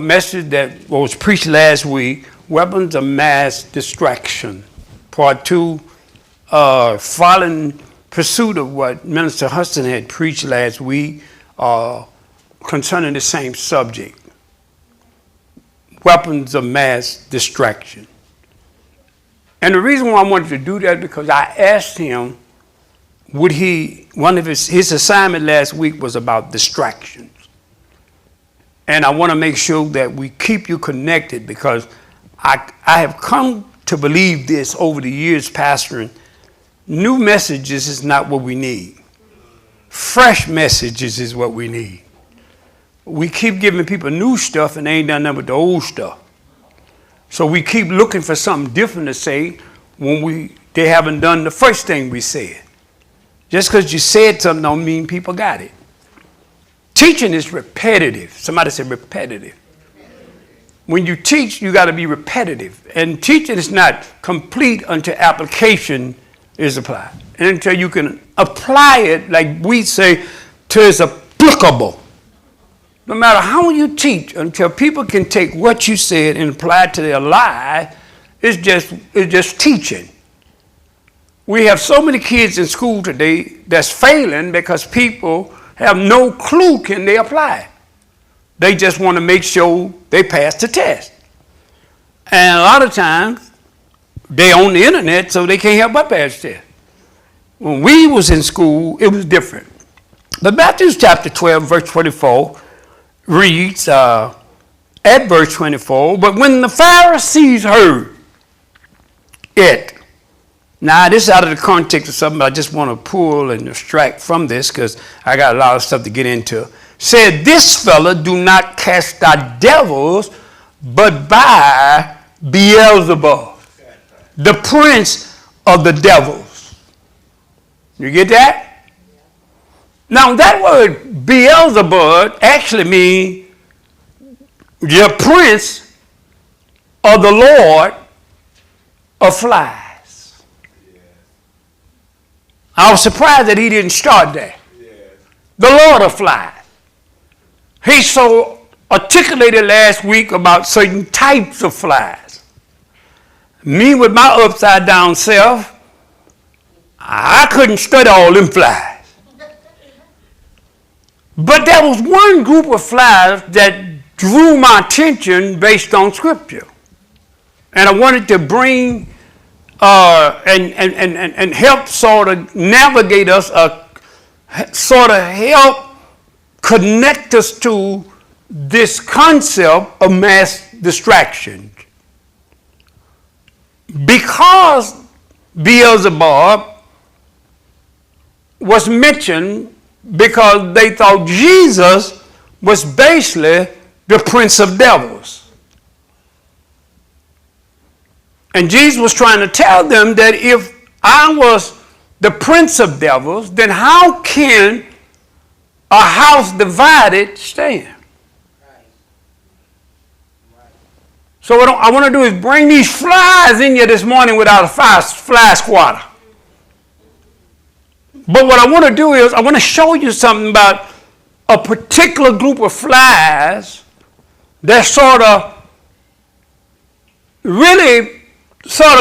message that was preached last week, Weapons of Mass Distraction, Part 2, following pursuit of what Minister Hudson had preached last week concerning the same subject. Weapons of Mass Distraction. And the reason why I wanted to do that because I asked him, one of his assignment last week was about distractions. And I want to make sure that we keep you connected because I have come to believe this over the years pastoring. New messages is not what we need. Fresh messages is what we need. We keep giving people new stuff and they ain't done nothing but the old stuff. So we keep looking for something different to say when they haven't done the first thing we said. Just because you said something don't mean people got it. Teaching is repetitive. Somebody said repetitive. When you teach, you got to be repetitive. And teaching is not complete until application is applied. And until you can apply it, like we say, till it's applicable. No matter how you teach, until people can take what you said and apply it to their life, it's just teaching. We have so many kids in school today that's failing because people have no clue can they apply it. They just want to make sure they pass the test. And a lot of times, they on the internet, so they can't help but pass the test. When we was in school, it was different. But Matthew chapter 12, verse 24, reads at verse 24, but when the Pharisees heard it, now this is out of the context of something I just want to pull and extract from this because I got a lot of stuff to get into, said this fella do not cast out devils, but by Beelzebub, the prince of the devils. You get that? Now that word Beelzebub actually means the prince of the Lord of flies. Yeah. I was surprised that he didn't start there. Yeah. The Lord of flies. He so articulated last week about certain types of flies. Me with my upside down self, I couldn't study all them flies. But there was one group of flies that drew my attention based on scripture. And I wanted to bring and help sort of navigate us, sort of help connect us to this concept of mass distraction. Because Beelzebub was mentioned because they thought Jesus was basically the prince of devils. And Jesus was trying to tell them that if I was the prince of devils, then how can a house divided stand? So what I want to do is bring these flies in you this morning without a fly swatter. But what I want to do is I want to show you something about a particular group of flies that really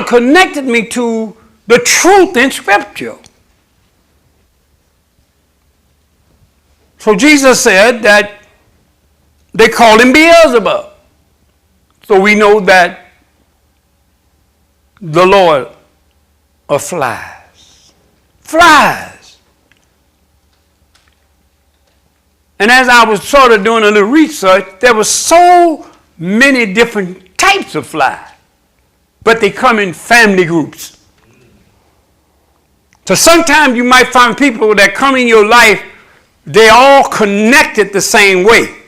connected me to the truth in Scripture. So Jesus said that they called him Beelzebub. So we know that the Lord of flies. Flies. And as I was sort of doing a little research, there were so many different types of flies, but they come in family groups. So sometimes you might find people that come in your life, they all connected the same way.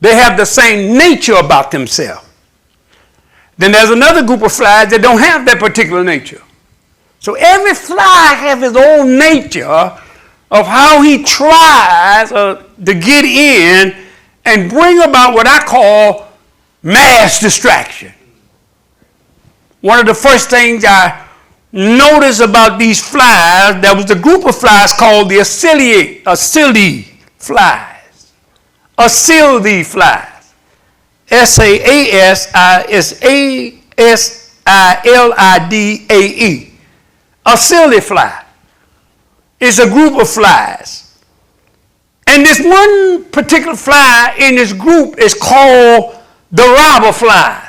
They have the same nature about themselves. Then there's another group of flies that don't have that particular nature. So every fly has his own nature of how he tries to get in and bring about what I call mass distraction. One of the first things I noticed about these flies, there was a group of flies called the Acylidie flies. Acylidie flies. S-A-S-I-S-A-S-I-L-I-D-A-E. A silly fly. It's a group of flies. And this one particular fly in this group is called the robber flies.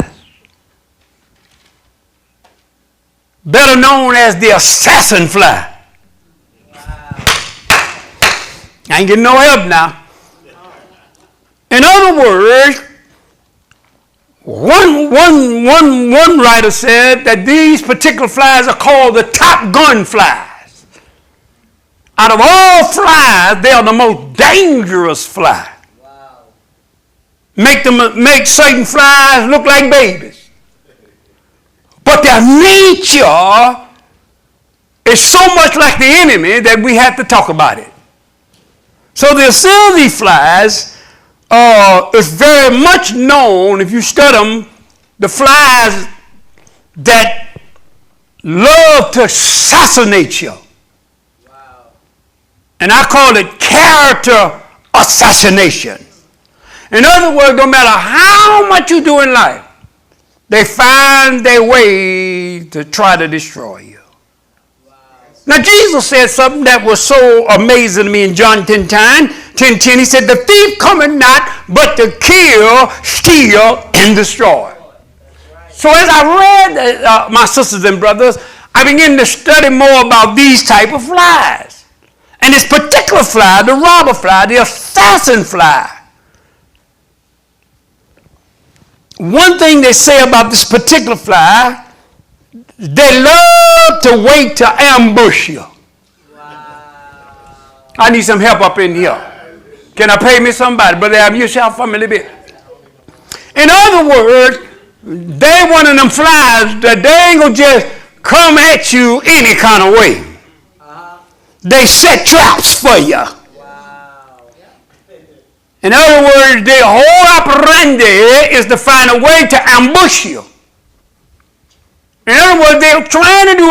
Better known as the assassin fly. I ain't getting no help now. In other words, one writer said that these particular flies are called the Top Gun flies. Out of all flies, they are the most dangerous fly. Wow. Make certain flies look like babies. But their nature is so much like the enemy that we have to talk about it. So the silly flies is very much known, if you study them, the flies that love to assassinate you. Wow. And I call it character assassination. In other words, no matter how much you do in life, they find their way to try to destroy you. Now, Jesus said something that was so amazing to me in John 10:10. He said, the thief cometh not but to kill, steal, and destroy. So as I read, my sisters and brothers, I began to study more about these type of flies. And this particular fly, the robber fly, the assassin fly. One thing they say about this particular fly, they love to wait to ambush you. Wow. I need some help up in here. Can I pay me somebody? Brother, have you shout for me a little bit? In other words, they one of them flies that they ain't going to just come at you any kind of way. They set traps for you. Wow. In other words, their whole operandi is to find a way to ambush you. In other words, they're trying to do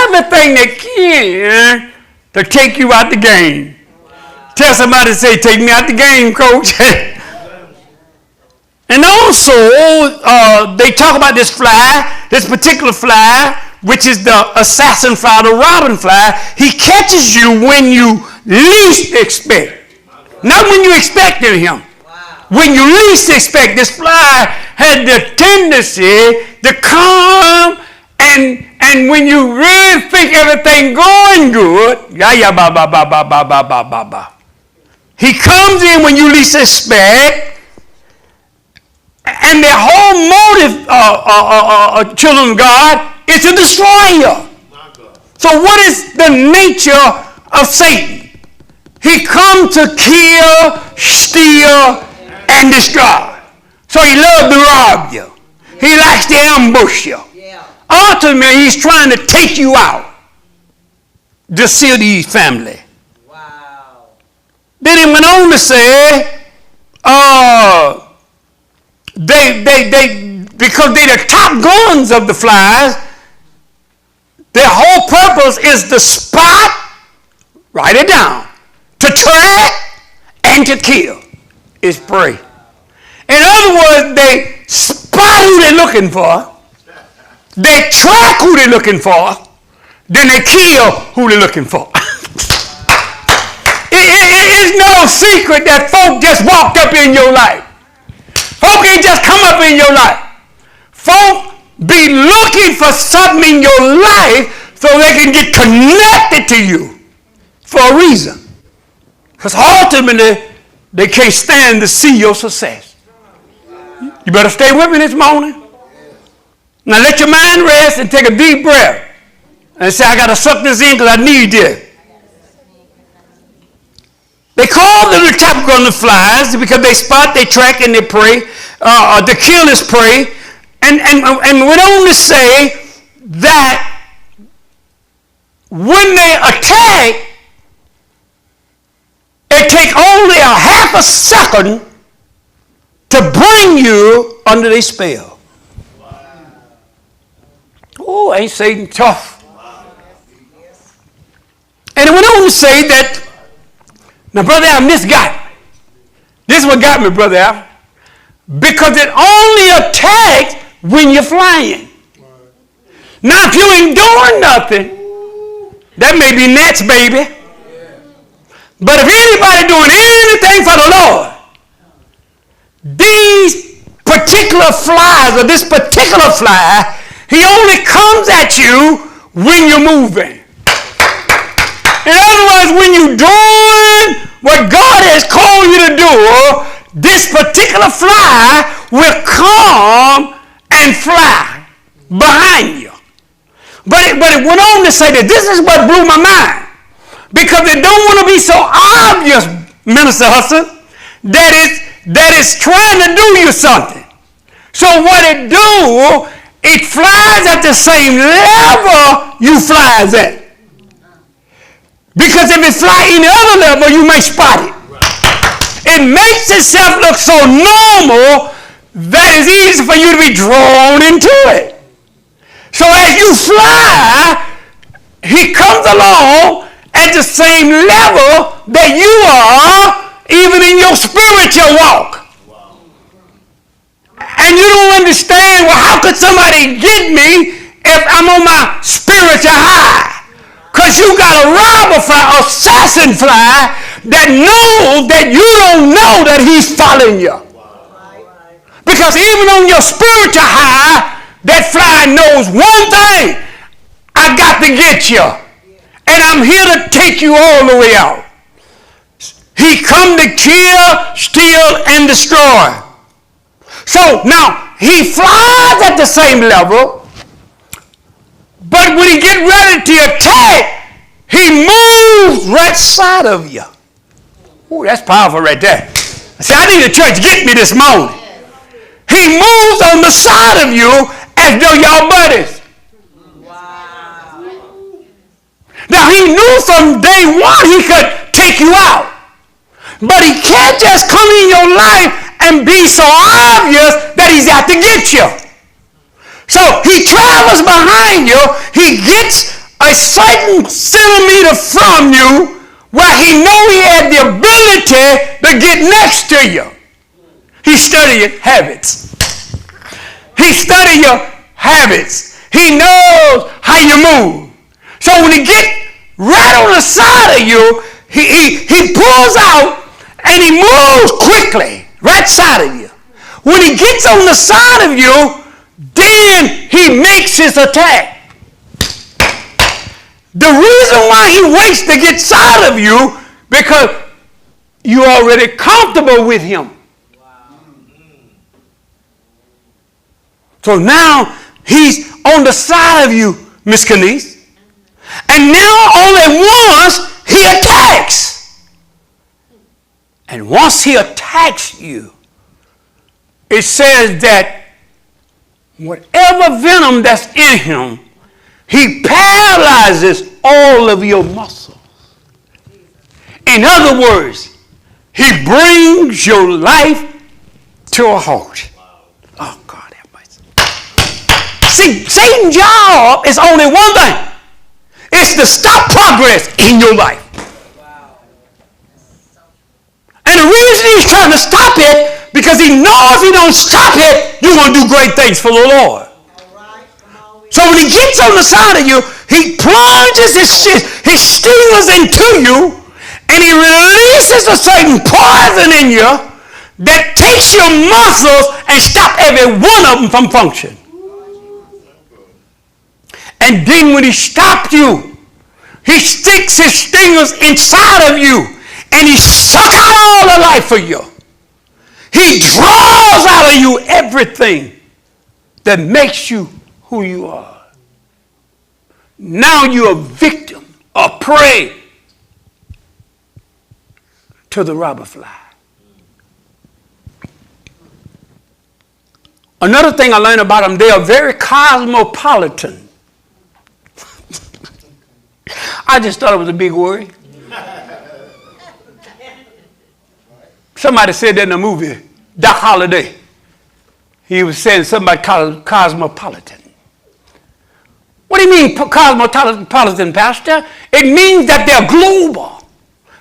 everything they can to take you out the game. Wow. Tell somebody, say, take me out the game, coach. And also, they talk about this fly, this particular fly, which is the assassin fly, the robbing fly. He catches you when you least expect. Not when you expected him. Wow. When you least expect. This fly had the tendency to come and when you really think everything going good, he comes in when you least expect, and their whole motive, children of God, is to destroy you. So what is the nature of Satan? He comes to kill, steal, and destroy. So he loves to rob you. He likes to ambush you. Ultimately, he's trying to take you out. The city family. Wow. Then he went on to say, because they're the top guns of the flies, their whole purpose is to spot, write it down, to track and to kill is prey. In other words, they spot who they're looking for. They track who they're looking for, then they kill who they're looking for. It's no secret that folk just walked up in your life. Folk ain't just come up in your life. Folk be looking for something in your life so they can get connected to you for a reason. Because ultimately, they can't stand to see your success. You better stay with me this morning. Now let your mind rest and take a deep breath and say, I got to suck this in because I need this. They call them the top gun of flies because they spot, they track, and they prey. The kill is prey. And went on to say that when they attack, it takes only a half a second to bring you under their spell. Oh, ain't Satan tough? And it went on to say that, now, Brother Al, this got me. This is what got me, Brother Al. because it only attacks when you're flying. Now, if you ain't doing nothing, that may be gnats, baby. But if anybody doing anything for the Lord, these particular flies, or this particular fly, he only comes at you when you're moving. In other words, when you're doing what God has called you to do, this particular fly will come and fly behind you. But it went on to say that this is what blew my mind. Because it don't want to be so obvious, Minister Hudson, that it's trying to do you something. So what it do, it flies at the same level you flies at. Because if it fly any other level, you may spot it. It makes itself look so normal that it's easy for you to be drawn into it. So as you fly, he comes along at the same level that you are, even in your spiritual walk. Wow. And you don't understand, well, how could somebody get me if I'm on my spiritual high? Because you got a robber fly, assassin fly, that knows that you don't know that he's following you. Wow. Because even on your spiritual high, that fly knows one thing: I got to get you, and I'm here to take you all the way out. He come to kill, steal, and destroy. So now he flies at the same level, but when he get ready to attack, he moves right side of you. Ooh, that's powerful right there. See, I need the church to get me this morning. He moves on the side of you as though y'all buddies. Wow. Now, he knew from day one he could take you out. But he can't just come in your life and be so obvious that he's out to get you. So he travels behind you. He gets a certain centimeter from you where he knows he had the ability to get next to you. He studied your habits. He studied your habits. He knows how you move. So when he gets right on the side of you, he pulls out and he moves quickly, right side of you. When he gets on the side of you, then he makes his attack. The reason why he waits to get side of you, because you're already comfortable with him. So now he's on the side of you, Miss Kenise. And now only once he attacks. And once he attacks you, it says that whatever venom that's in him, he paralyzes all of your muscles. In other words, he brings your life to a halt. Oh, God have mercy. See, Satan's job is only one thing. It's to stop progress in your life. And the reason he's trying to stop it, because he knows if he don't stop it, you're going to do great things for the Lord. So when he gets on the side of you, he plunges his stingers into you, and he releases a certain poison in you that takes your muscles and stop every one of them from function. And then when he stopped you, he sticks his stingers inside of you, and he sucks out all the life of you. He draws out of you everything that makes you who you are. Now you're a victim, a prey to the robber fly. Another thing I learned about them, they are very cosmopolitan. I just thought it was a big word. Somebody said that in a movie, Doc Holliday. He was saying something about cosmopolitan. What do you mean cosmopolitan, Pastor? It means that they're global.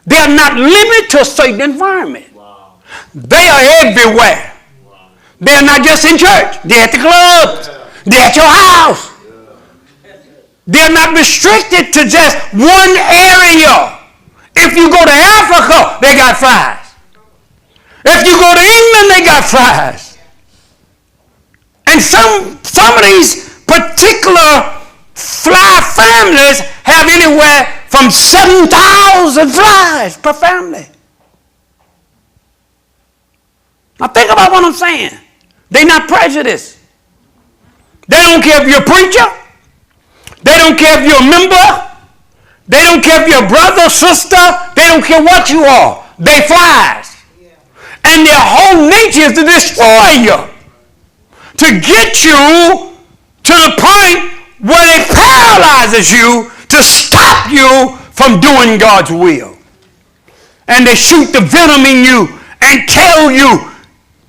They are not limited to a certain environment. Wow. They are everywhere. Wow. They're not just in church. They're at the clubs. They're at your house. They're not restricted to just one area. If you go to Africa, they got fries. If you go to England, they got fries. And some of these particular fly families have anywhere from 7,000 flies per family. Now think about what I'm saying. They're not prejudiced. They don't care if you're a preacher. They don't care if you're a member. They don't care if you're a brother, sister. They don't care what you are. They flies. And their whole nature is to destroy you. To get you to the point where it paralyzes you to stop you from doing God's will. And they shoot the venom in you and tell you,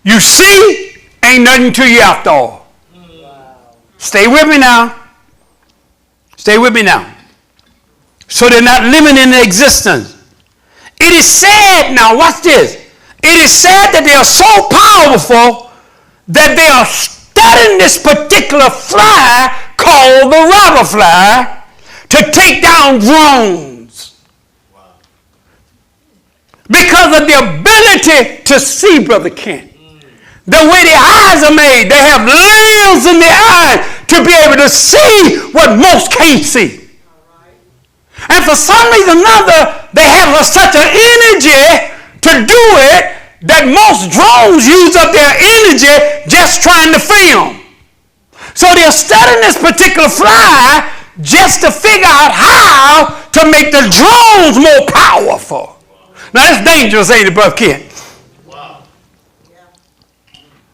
you see, ain't nothing to you after all. Wow. Stay with me now. Stay with me now. So they're not living in existence. It is said, now watch this. It is said that they are so powerful that they are studying this particular fly called the robber fly to take down drones. Wow. Because of the ability to see, Brother Kent. The way their eyes are made, they have lenses in their eyes to be able to see what most can't see. And for some reason or another, they have such an energy to do it that most drones use up their energy just trying to film. So they're studying this particular fly just to figure out how to make the drones more powerful. Now that's dangerous, ain't it, Brother Kent? Wow.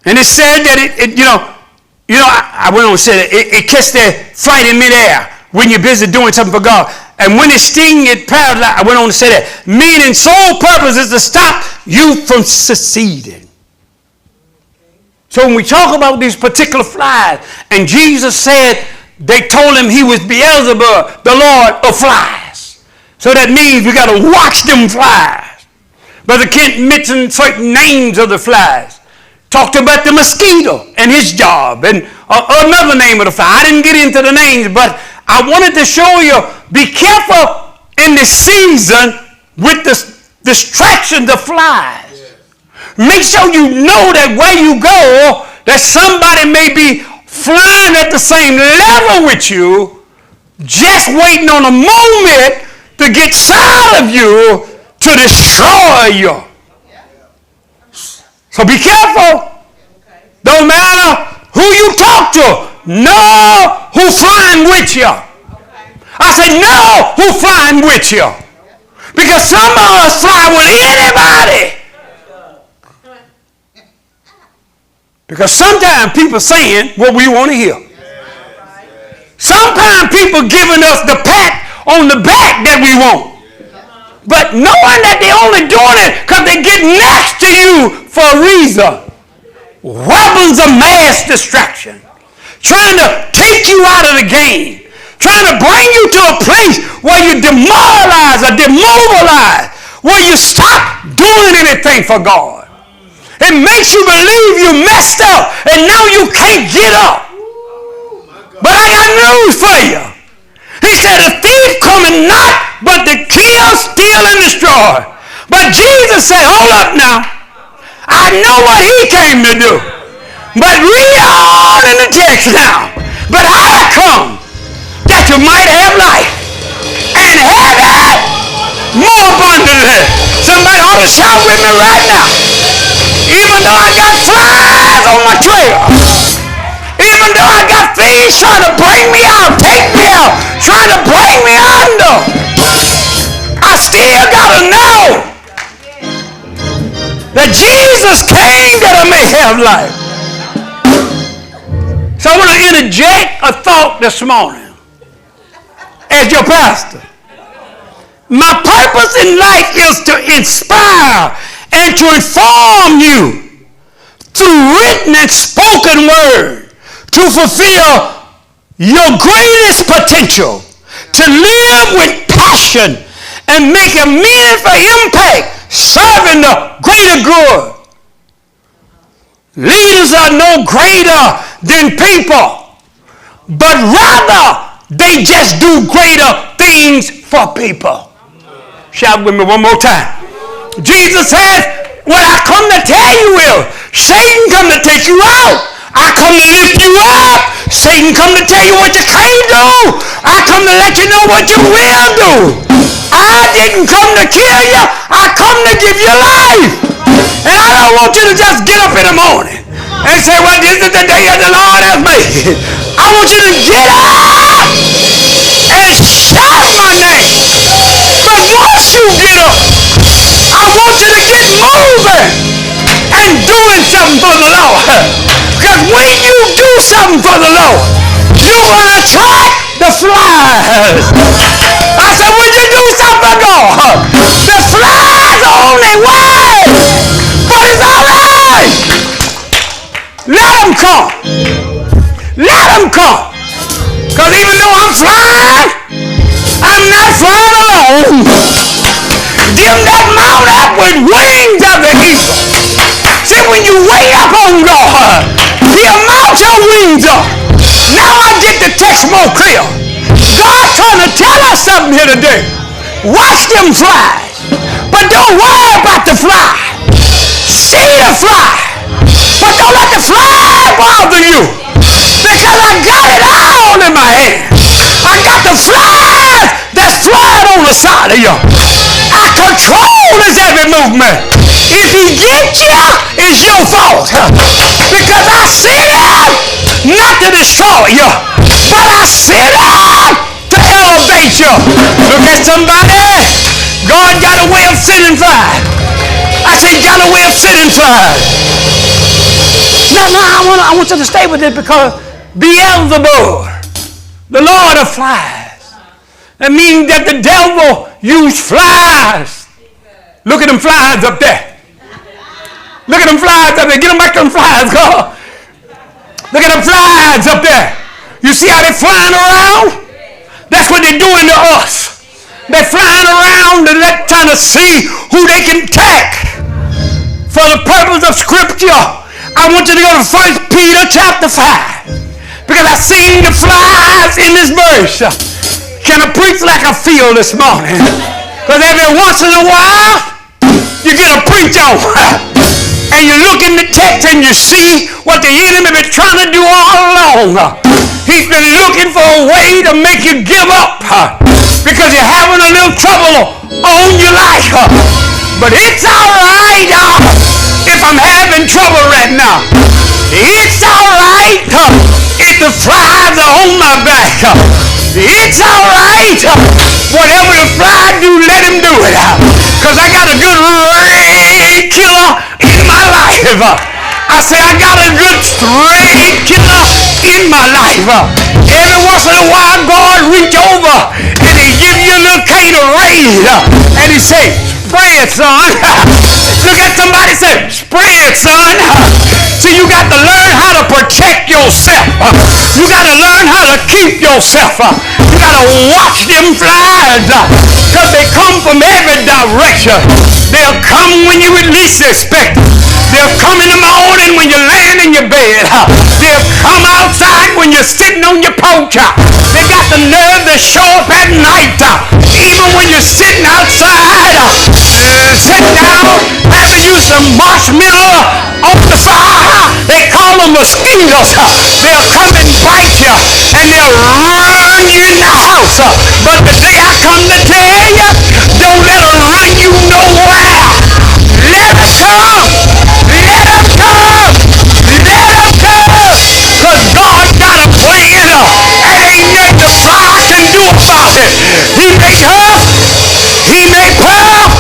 And it said that I went on and said it catches their flight in midair when you're busy doing something for God. And when it stings, it paralyzes. I went on to say that. Meaning sole purpose is to stop you from succeeding. So when we talk about these particular flies, and Jesus said, they told him he was Beelzebub, the Lord of flies. So that means we got to watch them flies. Brother Kent mentioned certain names of the flies. Talked about the mosquito and his job and another name of the fly. I didn't get into the names, but I wanted to show you, be careful in this season with the distractions of flies. Yes. Make sure you know that where you go, that somebody may be flying at the same level with you, just waiting on a moment to get side of you to destroy you. So be careful. Don't matter who you talk to. Know who's flying with you. I say know who's flying with you. Because some of us fly with anybody. Because sometimes people saying what we want to hear. Sometimes people giving us the pat on the back that we want. But knowing that they're only doing it because they get next to you for a reason. Weapons of mass distraction. Trying to take you out of the game. Trying to bring you to a place where you demoralize or demobilize. Where you stop doing anything for God. It makes you believe you messed up and now you can't get up. But I got news for you. He said the thief coming not but to kill, steal, and destroy. But Jesus said, hold up now. I know what he came to do. But read on in the text now. But I come that you might have life and have it more abundantly. Somebody ought to shout with me right now. Even though I got flies on my trail. Even though I got things trying to bring me out, take me out, trying to bring me under, I still got to know that Jesus came that I may have life. So I want to interject a thought this morning as your pastor. My purpose in life is to inspire and to inform you through written and spoken word to fulfill your greatest potential, to live with passion and make a meaningful impact serving the greater good. Leaders are no greater than people, but rather they just do greater things for people. Shout with me one more time. Jesus said, what I come to tell you is, Satan come to take you out. I come to lift you up. Satan come to tell you what you can't do. I come to let you know what you will do. I didn't come to kill you. I come to give you life. And I don't want you to just get up in the morning and say, well, this is the day that the Lord has made. I want you to get up and shout my name. But once you get up, I want you to get moving and doing something for the Lord. Because when you do something for the Lord, you're going to attract the flies. I said, would you do something for God? The flies are on their way. But it's all right. Let them come. Let them come. Because even though I'm flying, I'm not flying alone. Them that mount up with wings of the eagle. See, when you wait up on God, He'll mount your wings up. Now I get the text more clear. God's trying to tell us something here today. Watch them flies, but don't worry about the fly. See the fly, but don't let the fly bother you, because I got it all in my hand. I got the flies that's flying on the side of you. I control his every movement. If he gets you, it's your fault. Because I sent him not to destroy you, but I sent him to elevate you. Look at somebody. God got a way of sending flies. I said, got a way of sending flies. Now I want you to stay with it, because Beelzebub, the Lord of flies, that means that the devil used flies. Look at them flies up there. Look at them flies up there. Get them back to them flies, God. Look at them flies up there. You see how they're flying around? That's what they're doing to us. They're flying around and they're trying to see who they can attack. For the purpose of Scripture, I want you to go to 1 Peter chapter 5. Because I seen the flies in this verse. Can I preach like I feel this morning? Because every once in a while, you get a preach on. And you look in the text and you see what the enemy been trying to do all along. He's been looking for a way to make you give up because you're having a little trouble on your life. But it's all right if I'm having trouble right now. It's all right if the flies are on my back. It's all right. Whatever the fly do, let him do it. Because I got a good raid killer in my life. I say I got a good straight killer in my life. Every once in a while, God reach over and He give you a little cane of raid. And He say, spray it, son. Look at somebody say, spray it, son. See, you got to learn how to protect yourself. You got to learn how to keep yourself. You got to watch them flies because they come from every direction. They'll come when you at least expect them. They'll come in the morning when you're laying in your bed. They'll come outside when you're sitting on your porch. They got the nerve to show up at night. Even when you're sitting outside, sitting down, having you some marshmallow on the fire. They call them mosquitoes. They'll come and bite you, and they'll run you in the house. But today I come to tell you, don't let them run you nowhere. Let them come. Let them come. Let them come. Because God got a plan, and ain't nothing the fire can do about it. He may huff, he may puff,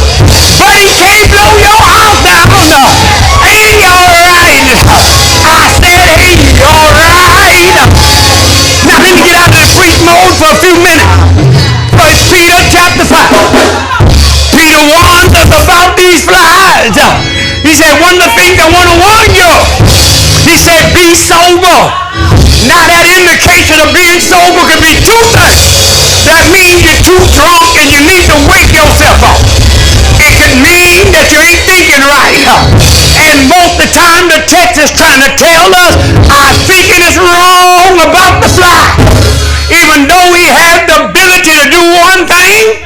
but he can't blow your house down. Ain't he all right? I said, ain't he all right? Now let me get out of the preach mode for a few minutes. 1 Peter chapter 5. Peter warns us about these flies. He said, one of the things I want to warn you, he said, be sober. Now that indication of being sober could be two things. That means you're too drunk and you need to wake yourself up. It could mean that you ain't thinking right. And most of the time the text is trying to tell us, our thinking is wrong about the fly. Even though he has the ability to do one thing,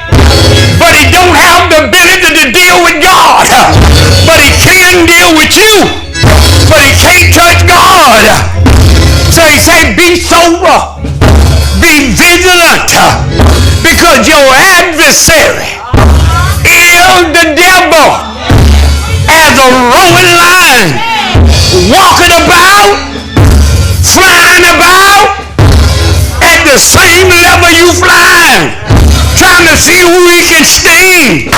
but he don't have the ability to deal with God. But he can deal with you, but he can't touch God. So he said, be sober, be vigilant, because your adversary is the devil, as a roaring lion, walking about, flying about, at the same level you flying, trying to see who he can sting.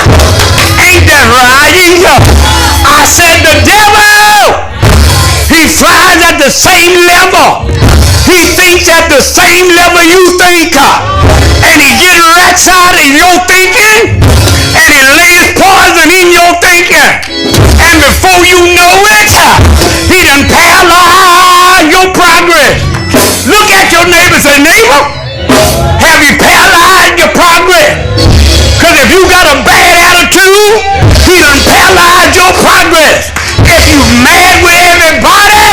Ain't that right? I said the devil, he flies at the same level. He thinks at the same level you think. And he gets rats out of your thinking. And he lays poison in your thinking. And before you know it, he done paralyzed your progress. Look at your neighbor and say, neighbor, have you paralyzed your progress? Because if you got a bad attitude, he done paralyzed your progress. If you mad with everybody,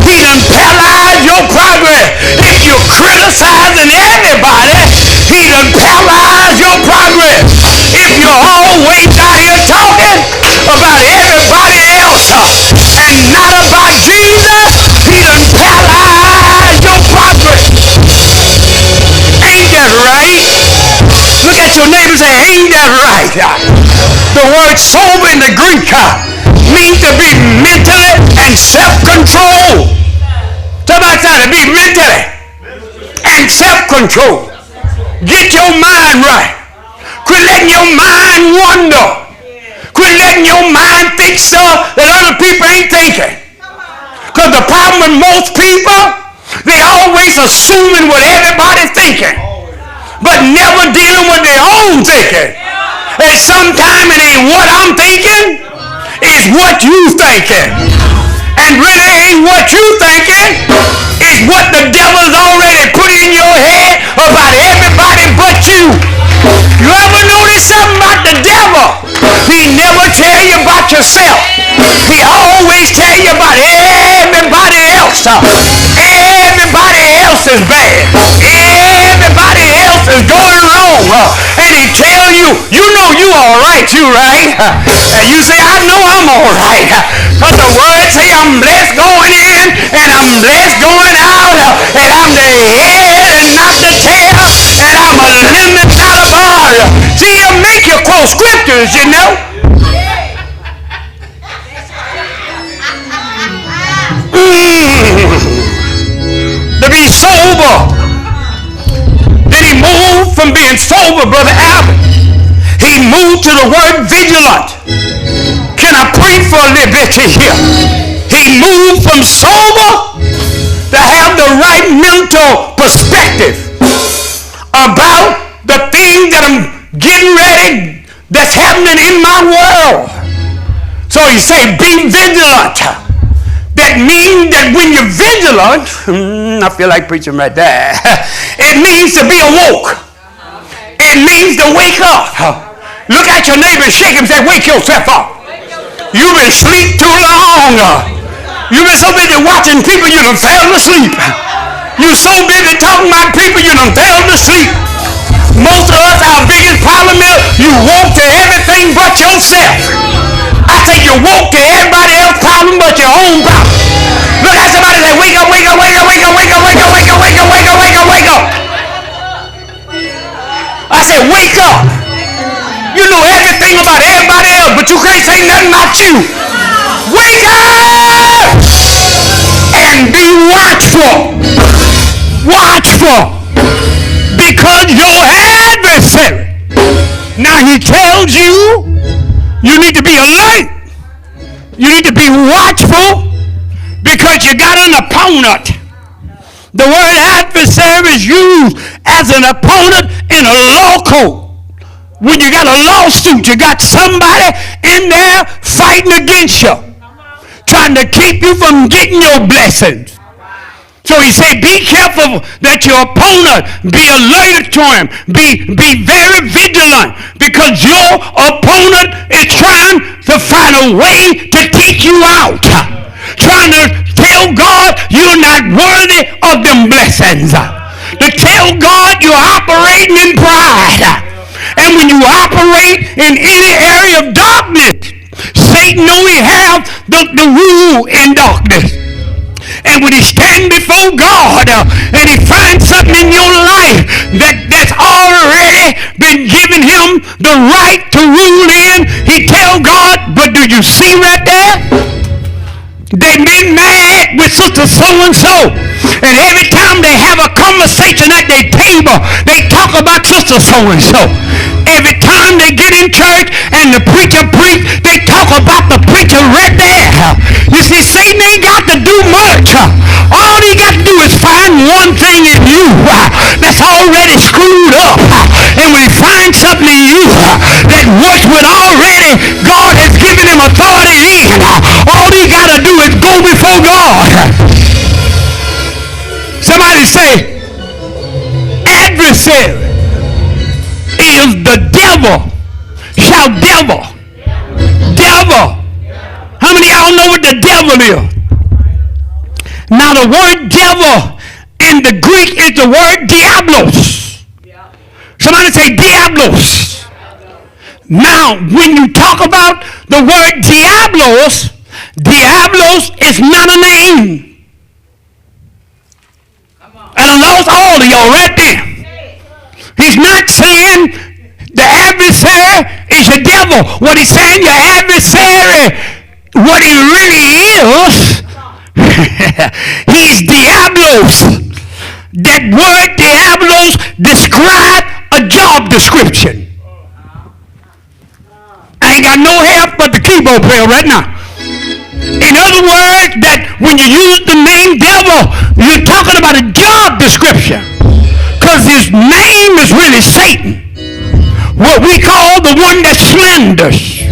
he done paralyzed your progress. If you're criticizing everybody, he done paralyzed your progress. If you're always out here talking about everybody else and not about Jesus, he done paralyzed your progress. Ain't that right? Look at your neighbor and say, ain't that right? The word sober in the Greek means to be mentally and self-controlled. Somebody said to be mentally and self-controlled. Get your mind right. Quit letting your mind wander. Quit letting your mind think stuff that other people ain't thinking. Because the problem with most people, they always assuming what everybody's thinking, but never dealing with their own thinking. And sometimes it ain't what I'm thinking, it's what you thinking. And really ain't what you thinking, it's what the devil's already put in your head about everybody but you. You ever notice something about the devil? He never tell you about yourself. He always tell you about everybody else. Everybody else is bad. Everybody else is going wrong. And he tell you, you know you all right, you right? And you say, I know I'm all right. But the word say I'm blessed going in and I'm blessed going out. And I'm the head and not the tail. And I'm a limit, not a bar. See, it'll make you quote scriptures, you know. To be sober. Then he moved from being sober, Brother Albert. He moved to the word vigilant. Can I preach for a little bit here? He moved from sober to have the right mental perspective about the things that I'm getting ready that's happening in my world. So he said, be vigilant. That means that when you're vigilant, I feel like preaching right there. It means to be awoke. It means to wake up. Look at your neighbor and shake him and say, wake yourself up. You've been asleep too long. You've been so busy watching people you done fell asleep. You're so busy talking about people you done fell asleep. Most of us, our biggest problem is you woke to everything but yourself. I say you woke to everybody else's problem but your own problem. Look at somebody and say, wake up, wake up, wake up, wake up, wake up, wake up, wake up, wake up, wake up, wake up, wake up. I said, wake up. You know everything about everybody else, but you can't say nothing about you. Wake up and be watchful. Watchful. Because your adversary, now he tells you, you need to be alert. You need to be watchful because you got an opponent. The word adversary is used as an opponent in a law court. When you got a lawsuit, you got somebody in there fighting against you, trying to keep you from getting your blessings. So he said, be careful that your opponent, be alerted to him, be very vigilant, because your opponent is trying to find a way to take you out, trying to tell God you're not worthy of them blessings. To tell God you're operating in pride. And when you operate in any area of darkness, Satan only have the rule in darkness. And when he stand before God and he finds something in your life that's already been given him the right to rule in, he tell God, but do you see right there? They've been mad with sister so-and-so. And every time they have a conversation at their table, they talk about sister so-and-so. Every time they get in church and the preacher preach, they talk about the preacher right there. You see, Satan ain't got to do much. All he got to do is find one thing in you that's already screwed up. And when he finds something in you that works with already God has given him authority in, all he got to do is go before God. Somebody say, adversary is the devil. Shout devil. Devil. How many of y'all know what the devil is? Now the word devil in the Greek is the word diablos. Somebody say diablos. Now when you talk about the word diablos, diablos is not a name. And I lost all of y'all right there. He's not saying the adversary is your devil. What he's saying, your adversary, what he really is, he's diablos. That word diablos describes a job description. I ain't got no help but the keyboard player right now. In other words, that when you use the name devil, you're talking about a job description. Because his name is really Satan. What we call the one that slanders.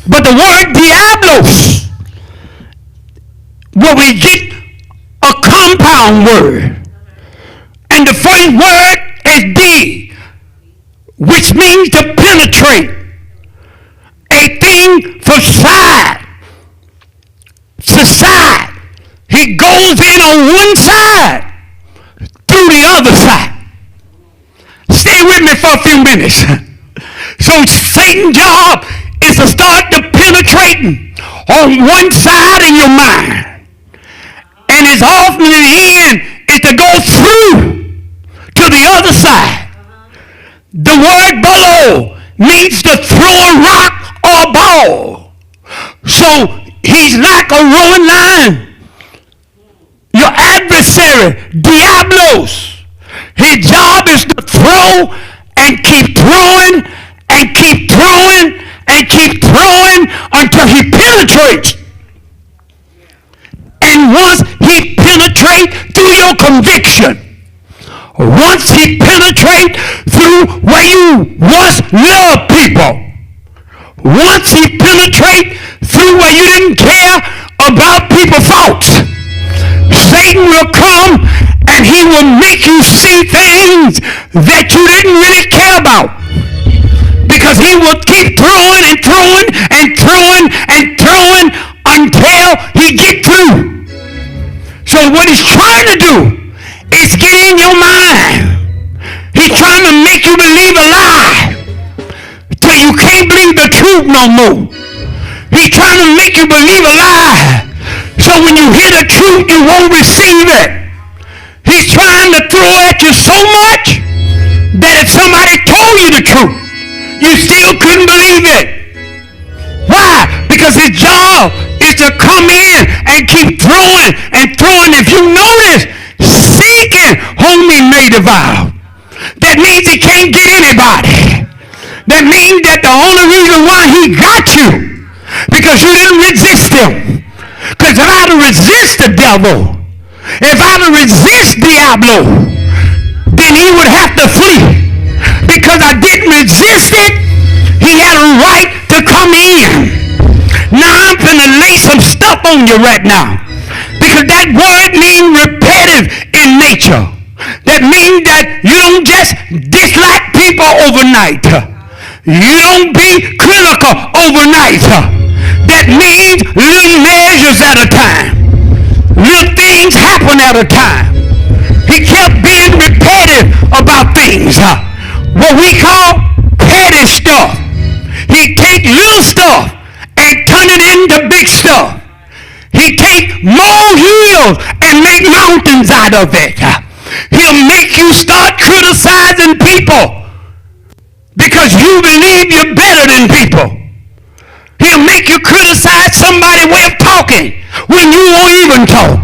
But the word diablos, where we get a compound word. And the first word is D, which means to penetrate. A thing from side to side. He goes in on one side through the other side. Stay with me for a few minutes. So Satan's job is to start to penetrating on one side in your mind. And his often in the end is to go through to the other side. The word below means to throw a rock or a ball. So he's like a rolling line. Your adversary, diablos, his job is to throw and keep throwing and keep throwing and keep throwing until he penetrates. And once he penetrates through your conviction, once he penetrates through where you once loved people, once he penetrates through where you didn't care about people's faults, Satan will come and he will make you see things that you didn't really care about. Because he will keep throwing and throwing and throwing and throwing until he gets through. So what he's trying to do is get in your mind. He's trying to make you believe a lie till you can't believe the truth no more. He's trying to make you believe a lie. So when you hear the truth, you won't receive it. He's trying to throw at you so much that if somebody told you the truth, you still couldn't believe it. Why? Because his job is to come in and keep throwing and throwing. If you notice, seeking whom he may devour. That means he can't get anybody. That means that the only reason why he got you, because you didn't resist him. Because if I had to resist the devil, if I had to resist Diablo, then he would have to flee. Because I didn't resist it, he had a right to come in. Now I'm going to lay some stuff on you right now. Because that word means repetitive in nature. That means that you don't just dislike people overnight. You don't be critical overnight. That means little measures at a time. at a time. He kept being repetitive about things. What we call petty stuff. He take little stuff and turn it into big stuff. He take molehills and make mountains out of it. He'll make you start criticizing people because you believe you're better than people. He'll make you criticize somebody's way of talking when you won't even talk.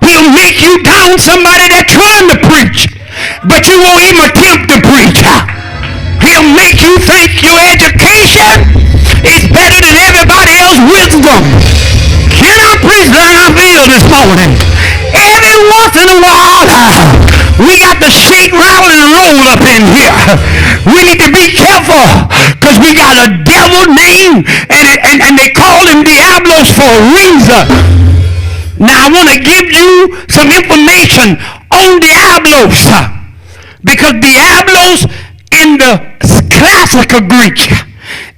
He'll make you down somebody that's trying to preach, but you won't even attempt to preach. He'll make you think your education is better than everybody else's wisdom. Can I preach like I feel this morning? Every once in a while, we got to shake, rattle, and roll up in here. We need to be careful because we got a devil name, and they call him Diablos for a reason. Now, I want to give you some information on Diablos because Diablos in the classical Greek,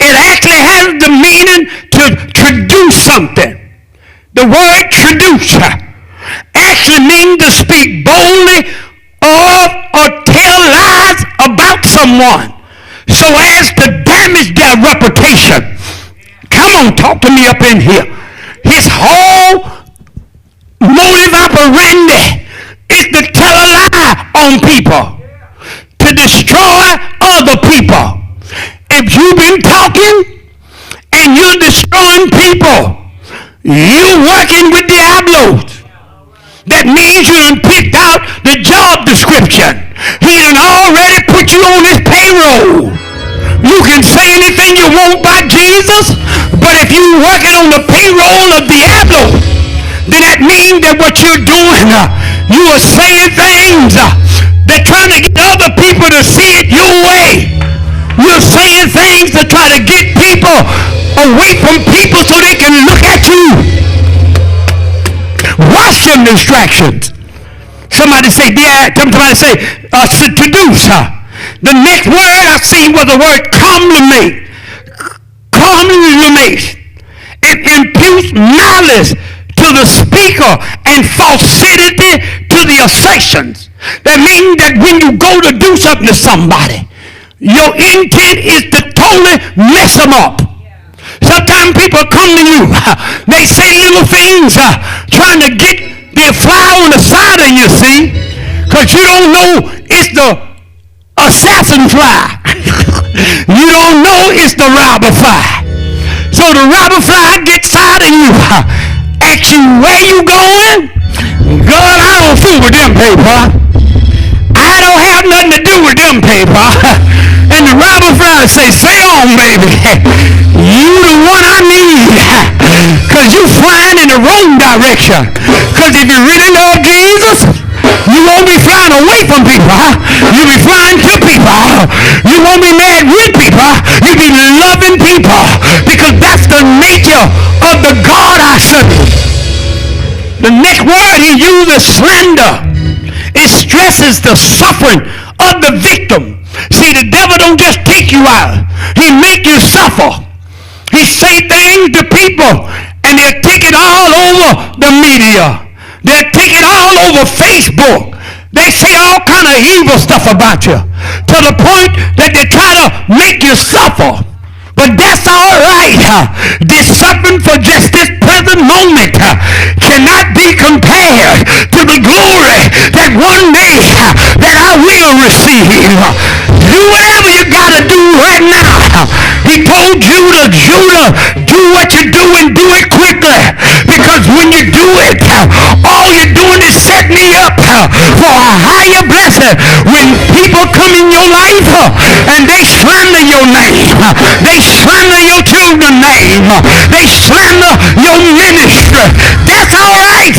it actually has the meaning to traduce something. The word traduce actually means to speak boldly of or tell lies about someone so as to damage their reputation. Come on, talk to me up in here. His whole modus operandi is to tell a lie on people, to destroy other people. If you've been talking and you're destroying people, you're working with Diablos. That means you done picked out the job description. He done already put you on his payroll. You can say anything you want about Jesus, but if you're working on the payroll of Diablos, then that means that what you're doing, you are saying things that trying to get other people to see it your way. You're saying things to try to get people away from people so they can look at you. Watch them distractions. Somebody say, seduce. The next word I seen was the word calumniate. Calumniate. It imputes malice to the speaker and falsity to the assertions. That means that when you go to do something to somebody, your intent is to totally mess them up. Sometimes people come to you, they say little things trying to get their fly on the side of you, see, because you don't know it's the assassin fly. You don't know it's the robber fly. So the robber fly gets side of you, asks you where you going. God, I don't fool with them people. I don't have nothing to do with them people. And the robber fly say, say on, baby. You the one I need. Because you flying in the wrong direction. Because if you really love Jesus, you won't be flying away from people. You'll be flying to people. You won't be mad with people. You'll be loving people. Because that's the nature of the God I serve. The next word he uses, slander. It stresses the suffering of the victim. See, the devil don't just take you out. He make you suffer. He say things to people, and they'll take it all over the media. They'll take it all over Facebook. They say all kind of evil stuff about you to the point that they try to make you suffer. But that's all right. This suffering for just this present moment cannot be compared to the glory that one day that I will receive. Do whatever you got to do right now. He told Judah, do what you do and do it quickly. Because when you do it, all you're doing is setting me up for a higher blessing. When people come in your life and they slander your name, they slander your children's name, they slander your ministry, that's all right.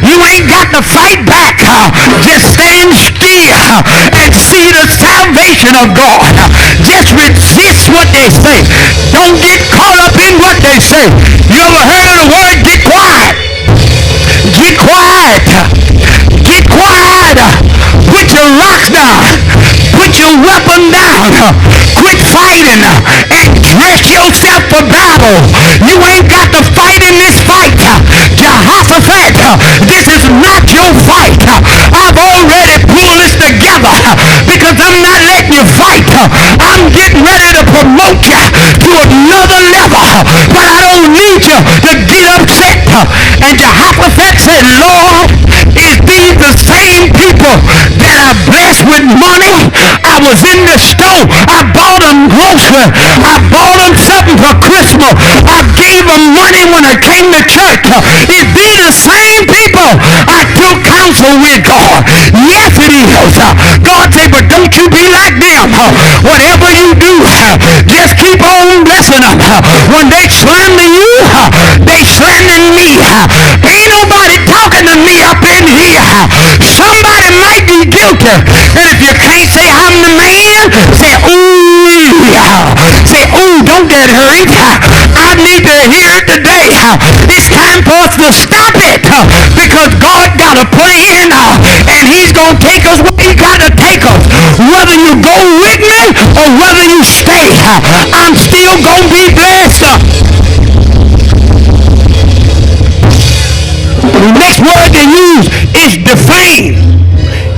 You ain't got to fight back. Just stand still and see the salvation of God. Just resist what they say. Don't get caught up in what they say. You ever heard of the word get quiet? Get quiet. Get quiet. Put your rocks down. Put your weapon down. Quit fighting and dress yourself for battle. You ain't got to fight in this fight. Jehoshaphat, this is not But I don't need you to get upset. And Jehoshaphat said, Lord, is these the same people that I blessed with money? I was in the store. I bought them groceries. I bought them something for Christmas. I gave them money when I came to church. Is these the same people I took counsel with, God? Yes, it is. God said, but don't you be like them. Whatever you do, just keep on blessing them. When they slander you, they slandering me. Ain't nobody talking to me up in here. Somebody might be guilty. And if you can't say I'm the man, say, ooh. Say, ooh, don't get hurt. I need to hear it today. It's time for us to stop it. Because God got a plan. And he's going to take us where he got to take us. Whether you go with me or whether you stay, I'm still going to be blessed. The next word they use is defame.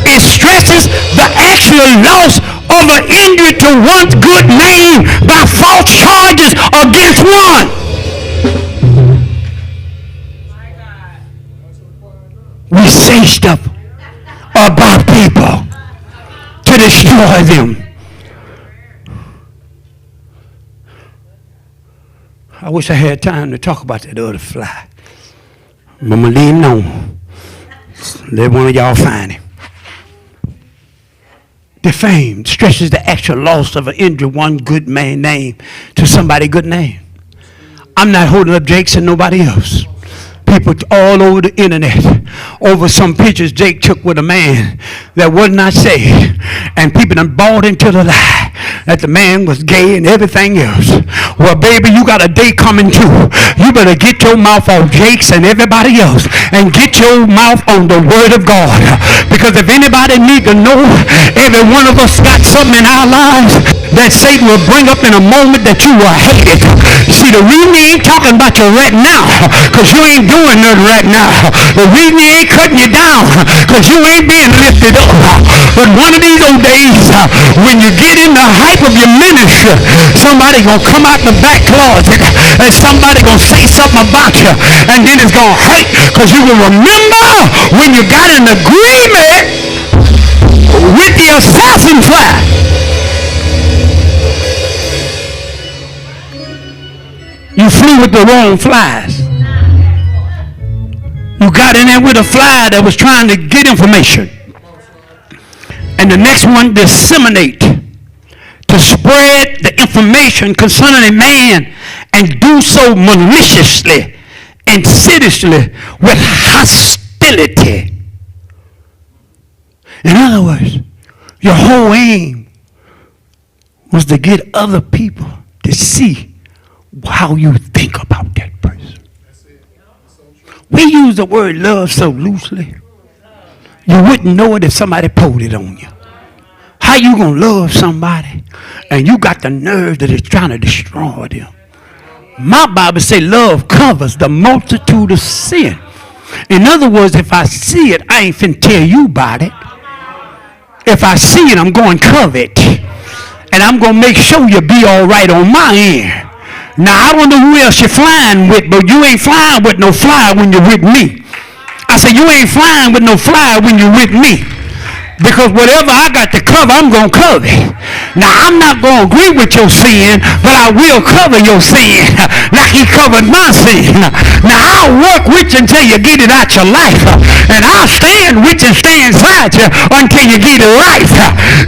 It stresses the actual loss of an injury to one's good name by false charges against one. We say stuff about people to destroy them. I wish I had time to talk about that other fly. I'm going to leave him alone. Let one of y'all find him. Defame stresses the actual loss of an injured one good man name to somebody good name. I'm not holding up Jake's and nobody else. People all over the internet over some pictures Jake took with a man that was not saved, and people done bought into the lie that the man was gay and everything else. Well, baby, you got a day coming too. You better get your mouth on Jake's and everybody else and get your mouth on the word of God, because if anybody need to know, every one of us got something in our lives that Satan will bring up in a moment that you will hate it. See, the reason he ain't talking about you right now, because you ain't doing nothing right now. The reason he ain't cutting you down, because you ain't being lifted up. But one of these old days, when you get in the hype of your ministry, somebody gonna come out the back closet and somebody gonna say something about you, and then it's gonna hurt, because you will remember when you got an agreement with the assassin fly. You flew with the wrong flies. You got in there with a fly that was trying to get information. And the next one, disseminate. To spread the information concerning a man and do so maliciously, insidiously, with hostility. In other words, your whole aim was to get other people to see how you think about that person. We use the word love so loosely. You wouldn't know it if somebody pulled it on you. How you gonna love somebody and you got the nerve that is trying to destroy them? My Bible say love covers the multitude of sin. In other words, if I see it, I ain't finna tell you about it. If I see it, I'm going to cover it. And I'm going to make sure you be all right on my end. Now, I don't know who else you're flying with, but you ain't flying with no fly when you're with me. I said, you ain't flying with no fly when you're with me. Because whatever I got to cover, I'm going to cover it. Now, I'm not going to agree with your sin, but I will cover your sin like he covered my sin. Now, I'll work with you until you get it out your life. And I'll stand with you and stay inside you until you get it right.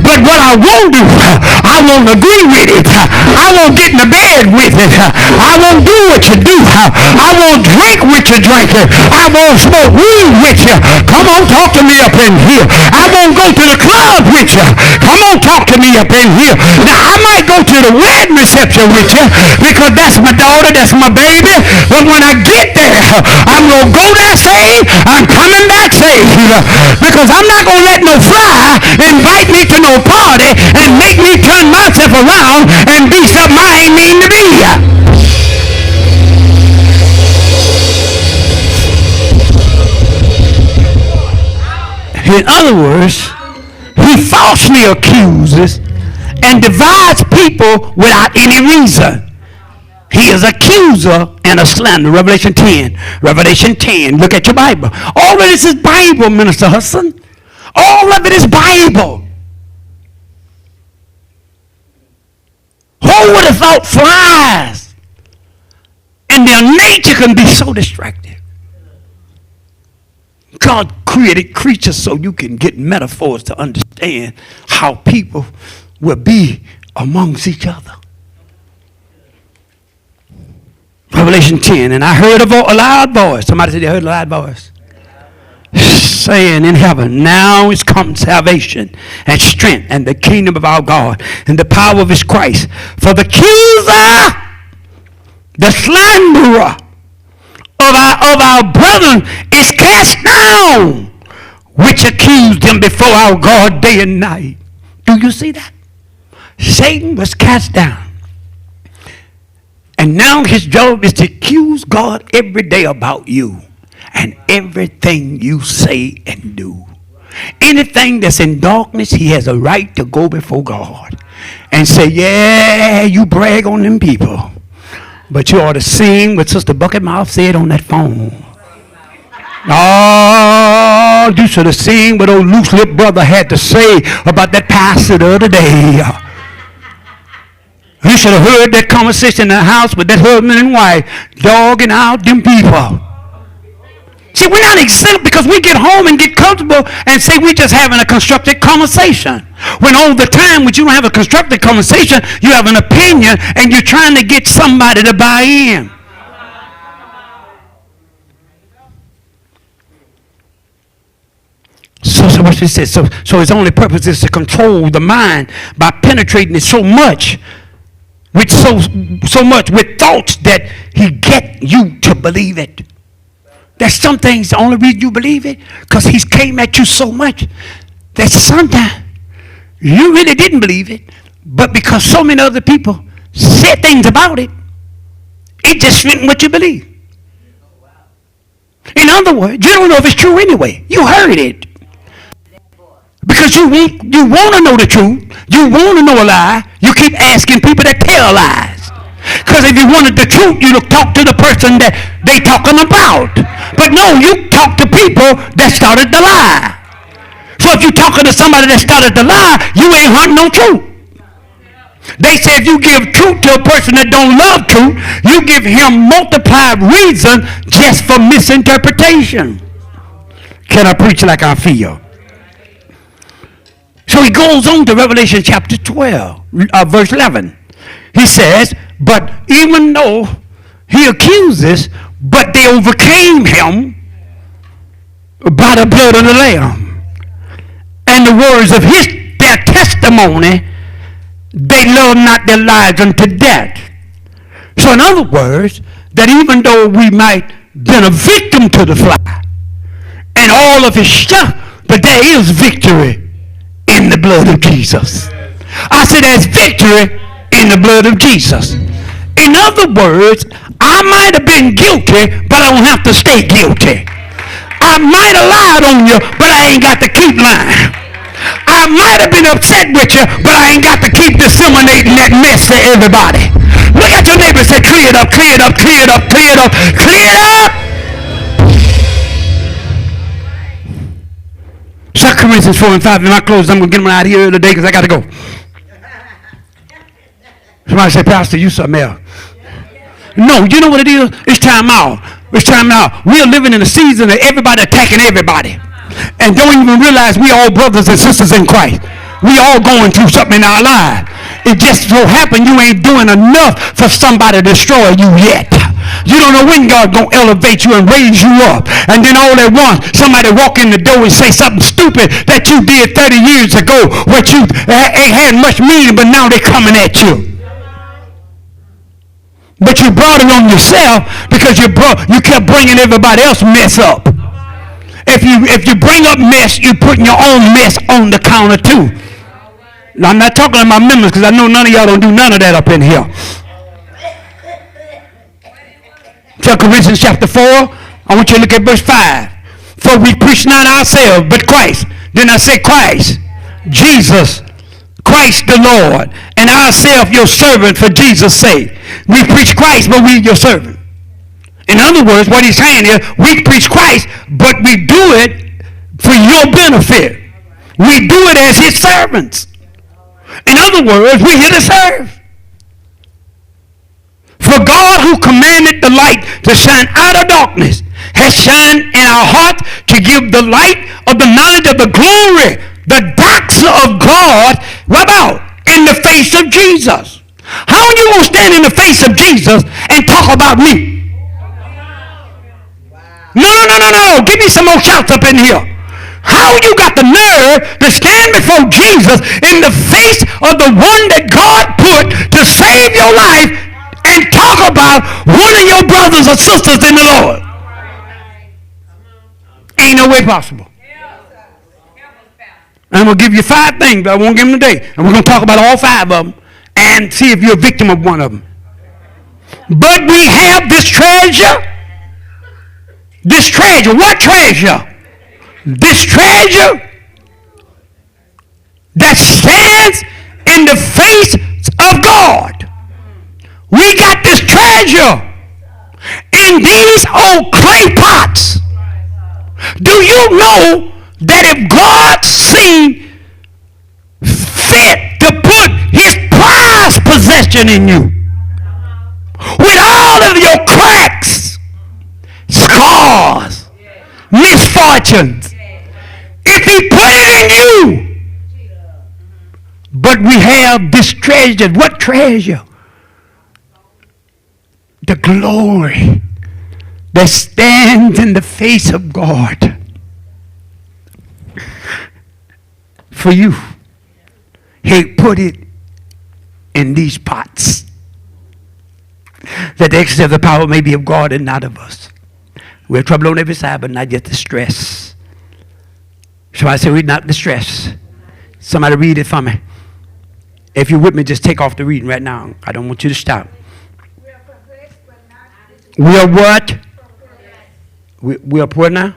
But what I won't do, I won't agree with it. I won't get in the bed with it. I won't do what you do. I won't drink what you drink. I won't smoke weed with you. Come on, talk to me up in here. I won't go to the club with you. Come on, talk to me up in here. Now, I might go to the wedding reception with you because that's my daughter, that's my baby. But when I get there, I'm going to go there saved. I'm coming back saved. Because I'm not going to let no fly invite me to no party and make me turn myself around and be something I ain't mean to be. In other words, he falsely accuses and divides people without any reason. He is accuser and a slanderer. Revelation 10. Revelation 10. Look at your Bible. All of this is Bible, Minister Hudson. All of it is Bible. Who would have thought flies and their nature can be so distracted? God created creatures so you can get metaphors to understand how people will be amongst each other. Revelation 10, and I heard a loud voice. Somebody said they heard a loud voice. Saying in heaven, now is come salvation and strength and the kingdom of our God and the power of his Christ. For the accuser, the slanderer of our brethren is cast down, which accused them before our God day and night. Do you see that? Satan was cast down. And now his job is to accuse God every day about you and everything you say and do. Anything that's in darkness, he has a right to go before God and say, yeah, you brag on them people, but you ought to sing what Sister Bucketmouth said on that phone. Oh, you should have seen what old loose-lipped brother had to say about that pastor the other day. You should have heard that conversation in the house with that husband and wife dogging out them people. See, we're not exempt because we get home and get comfortable and say we're just having a constructive conversation. When all the time when you don't have a constructive conversation, you have an opinion and you're trying to get somebody to buy in. So what she said, so his only purpose is to control the mind by penetrating it so much with so much with thoughts that he get you to believe it. There's some things the only reason you believe it because he's came at you so much that sometimes you really didn't believe it, but because so many other people said things about it, it just fit what you believe. In other words, you don't know if it's true anyway. You heard it. Because you want to know the truth. You want to know a lie. You keep asking people that tell lies. Because if you wanted the truth, you'd talk to the person that they talking about. But no, you talk to people that started the lie. So if you're talking to somebody that started the lie, you ain't hunting no truth. They say if you give truth to a person that don't love truth, you give him multiplied reason just for misinterpretation. Can I preach like I feel? So he goes on to Revelation chapter 12, verse 11. He says, but even though he accuses, but they overcame him by the blood of the Lamb and the words of their testimony. They love not their lives unto death. So in other words, that even though we might been a victim to the fly and all of his stuff, but there is victory in the blood of Jesus. I said there's victory in the blood of Jesus. In other words, I might have been guilty, but I don't have to stay guilty. I might have lied on you, but I ain't got to keep lying. I might have been upset with you, but I ain't got to keep disseminating that mess to everybody. Look at your neighbor and say, clear it up, clear it up, clear it up, clear it up, clear it up. 2 Corinthians 4 and 5, and I close. I'm going to get them out of here today because I got to go. Somebody say, Pastor, you something else. No, you know what it is? It's time out. It's time out. We are living in a season of everybody attacking everybody. And don't even realize we all brothers and sisters in Christ. We all going through something in our lives. It just so happened you ain't doing enough for somebody to destroy you yet. You don't know when God gonna elevate you and raise you up. And then all at once, somebody walk in the door and say something stupid that you did 30 years ago, what you ain't had much meaning, but now they coming at you. But you brought it on yourself because you kept bringing everybody else mess up. If you bring up mess, you're putting your own mess on the counter too. Now, I'm not talking about members because I know none of y'all don't do none of that up in here. 2 Corinthians chapter 4, I want you to look at verse 5. For we preach not ourselves, but Christ. Then I say Christ, Jesus Christ the Lord, and ourselves your servant for Jesus' sake. We preach Christ, but we your servant. In other words, what he's saying is, we preach Christ, but we do it for your benefit. We do it as his servants. In other words, we're here to serve. For God, who commanded the light to shine out of darkness, has shined in our hearts to give the light of the knowledge of the glory, the doxa of God, what about? In the face of Jesus. How are you going to stand in the face of Jesus and talk about me? No. Give me some more shouts up in here. How you got the nerve to stand before Jesus in the face of the one that God put to save your life and talk about one of your brothers or sisters in the Lord? Ain't no way possible. I'm going to give you 5 things, but I won't give them today. And we're going to talk about all 5 of them and see if you're a victim of one of them. But we have this treasure. This treasure. What treasure? This treasure that stands in the face of God. We got this treasure in these old clay pots. Do you know that if God seen fit to put his prized possession in you, with all of your cracks, scars, misfortunes, if he put it in you, but we have this treasure. What treasure? The glory that stands in the face of God for you. He put it in these pots, that the excess of the power may be of God and not of us. We have trouble on every side, but not yet distress. Somebody say, we're not distressed. Somebody read it for me. If you're with me, just take off the reading right now. I don't want you to stop. We are what? We are what now?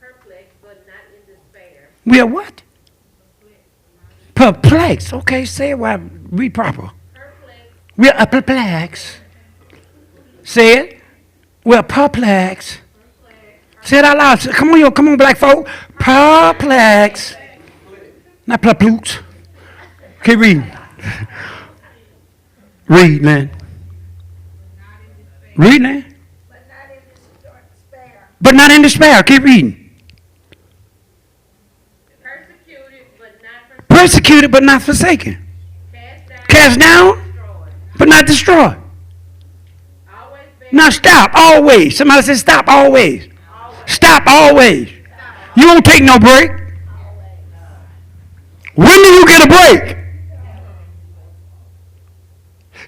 Perplexed, but not in despair. We are what? Perplexed. Okay, say it while I read proper. We are perplexed. Say it. We are perplexed. Say it out loud. Come on, black folk. Perplexed. Not perplexed. Keep reading. Read, man. Read, man. But not in despair. Keep reading. Persecuted but not forsaken. Cast down but not destroyed. Now stop, always. Somebody says stop, always. Stop, always. You won't take no break. When do you get a break?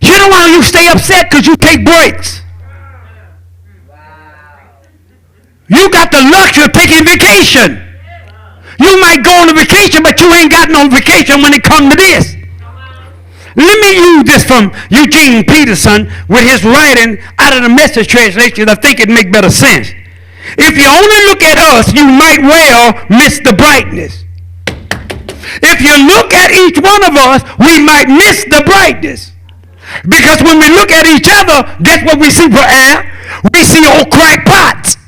You know why you stay upset? Because you take breaks. You got the luxury of taking vacation. You might go on a vacation, but you ain't got no vacation when it comes to this. Let me use this from Eugene Peterson with his writing out of the Message translation. I think it make better sense. If you only look at us, you might well miss the brightness. If you look at each one of us, we might miss the brightness. Because when we look at each other, guess what we see for air? We see old crackpots.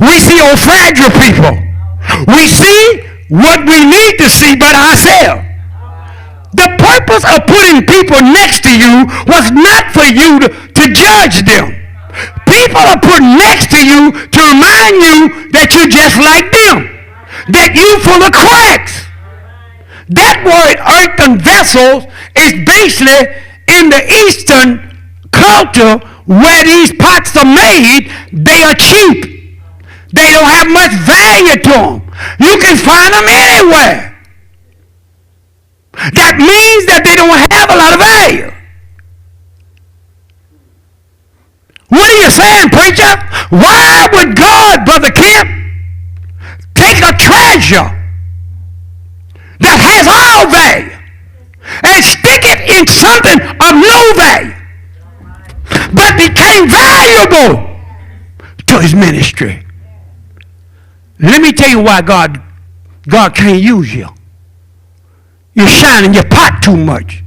We see old fragile people. We see what we need to see but ourselves. The purpose of putting people next to you was not for you to judge them. People are put next to you to remind you that you're just like them, that you're full of cracks. That word earthen vessels is basically in the Eastern culture where these pots are made, they are cheap. They don't have much value to them. You can find them anywhere. That means that they don't have a lot of value. What are you saying, preacher? Why would God, Brother Kemp, take a treasure that has all value and stick it in something of no value, but became valuable to his ministry. Let me tell you why God can't use you. You're shining your pot too much.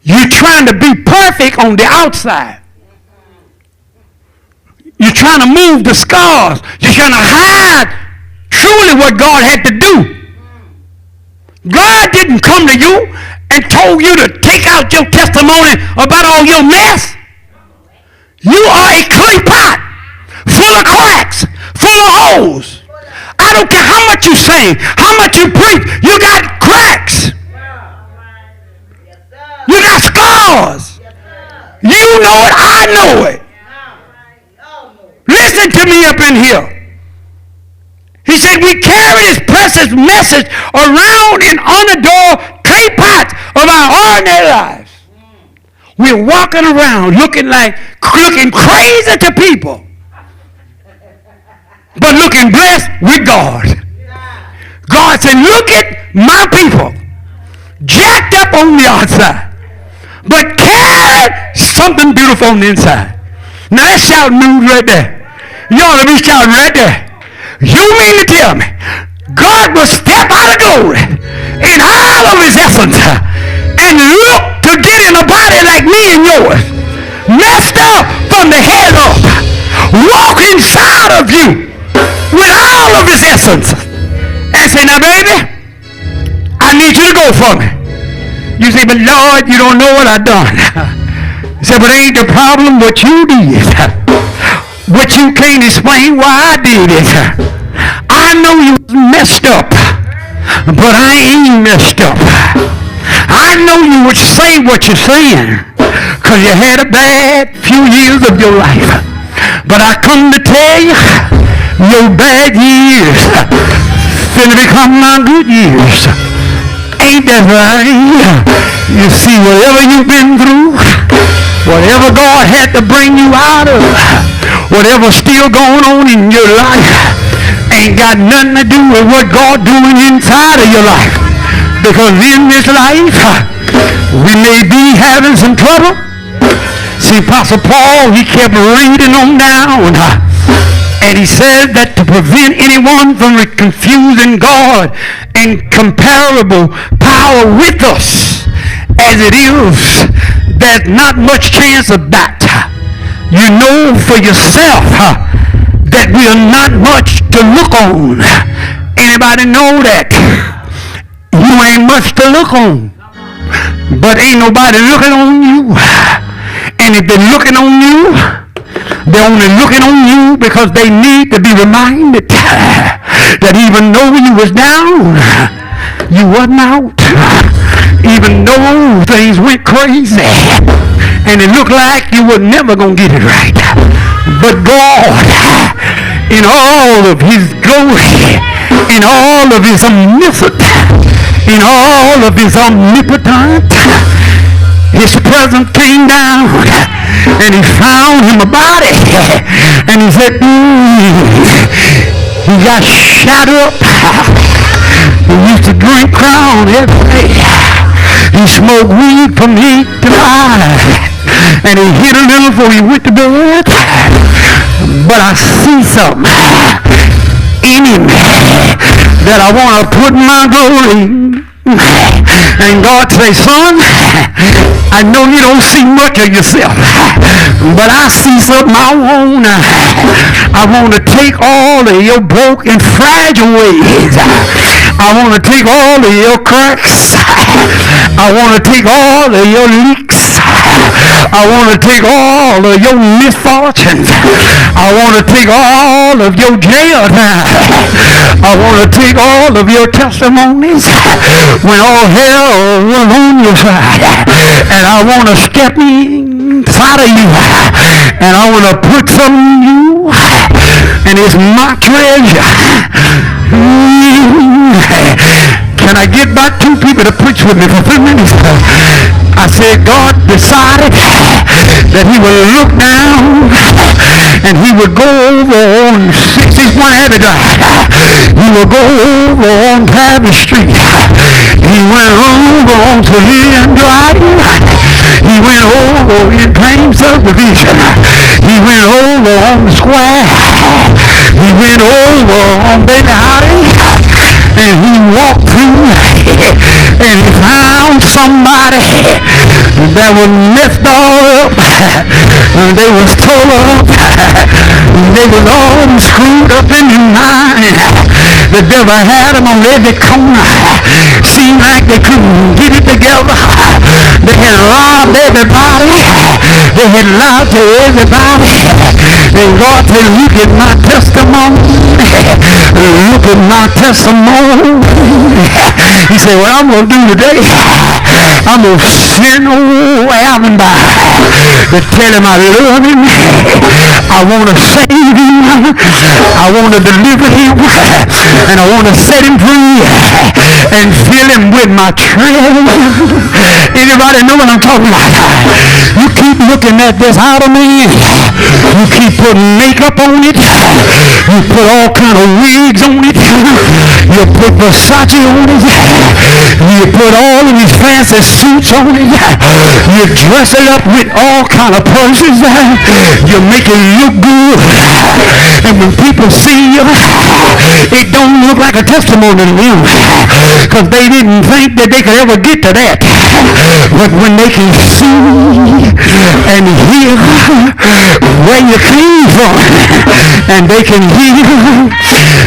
You're trying to be perfect on the outside. You're trying to move the scars. You're trying to hide truly what God had to do. God didn't come to you and told you to take out your testimony about all your mess. You are a clay pot full of cracks, full of holes. I don't care how much you sing, how much you preach, you got cracks. You got scars. You know it, I know it. Listen to me up in here. He said we carry this precious message around in unadorned clay pots of our ordinary lives. We're walking around looking crazy to people, but looking blessed with God. God said, look at my people, jacked up on the outside, but carried something beautiful on the inside. Now that's shouting news right there. You ought to be shouting right there. You mean to tell me God will step out of glory in all of his essence and look to get in a body like me and yours, messed up from the head up, walk inside of you with all of his essence and say, now baby, I need you to go for me. You say, but Lord, you don't know what I done. He said, but ain't the problem what you did. What you can't explain why I did it. I know you was messed up, but I ain't messed up. I know you would say what you're saying, because you had a bad few years of your life. But I come to tell you, your bad years finna become my good years. Ain't that right? You see, whatever you've been through, whatever God had to bring you out of, whatever's still going on in your life, ain't got nothing to do with what God doing inside of your life. Because in this life, we may be having some trouble. See, Apostle Paul, he kept reading on down. And he said that to prevent anyone from confusing God and comparable power with us, as it is, there's not much chance of that. You know for yourself that we are not much to look on. Anybody know that? You ain't much to look on. But ain't nobody looking on you. And if they're looking on you, they're only looking on you because they need to be reminded that even though you was down, you wasn't out. Even though things went crazy and it looked like you were never going to get it right. But God, in all of his glory, in all of his omniscience, in all of his omnipotent, his presence came down and he found him a body, and he said, he got shot up. He used to drink Crown every day. He smoked weed from 8 to 5, and he hit a little before he went to bed. But I see something in him that I want to put my glory in. And God say, son, I know you don't see much of yourself, but I see something I want to take all of your broken, fragile ways. I want to take all of your cracks. I want to take all of your leaks. I want to take all of your misfortunes. I want to take all of your jail time. I want to take all of your testimonies when all hell was on your side. And I want to step inside of you. And I want to put some in you. And it's my treasure. Can I get back 2 people to preach with me for 3 minutes? I said God decided that he would look down and he would go over on 61 Abbey Drive. He would go over on Private Street. He went over on Civilian Drive. He went over in Plains subdivision. He went over on the square. He went over on Baby Howdy. And he walked through and he found somebody that was messed all up. They was tore up. They was all screwed up in their mind. The devil had them on every corner. Seemed like they couldn't get it together. They had robbed everybody. They had lied to everybody. And God said, look at my testimony. Look at my testimony. He said, what I'm going to do today, I'm going to send old Alvin by to tell him I love him. I want to save him. I want to deliver him. And I want to set him free and fill him with my treasure. Anybody know what I'm talking about? You keep looking at this outer man. You keep putting makeup on it. You put all kind of wigs on it. You put Versace on it. You put all of these fancy suits on it. You dress it up with all kind of purses. You make it look good. And when people see you, it don't look like a testimony to them. Because they didn't think that they could ever get to that. But when they can see and hear where you came from, and they can hear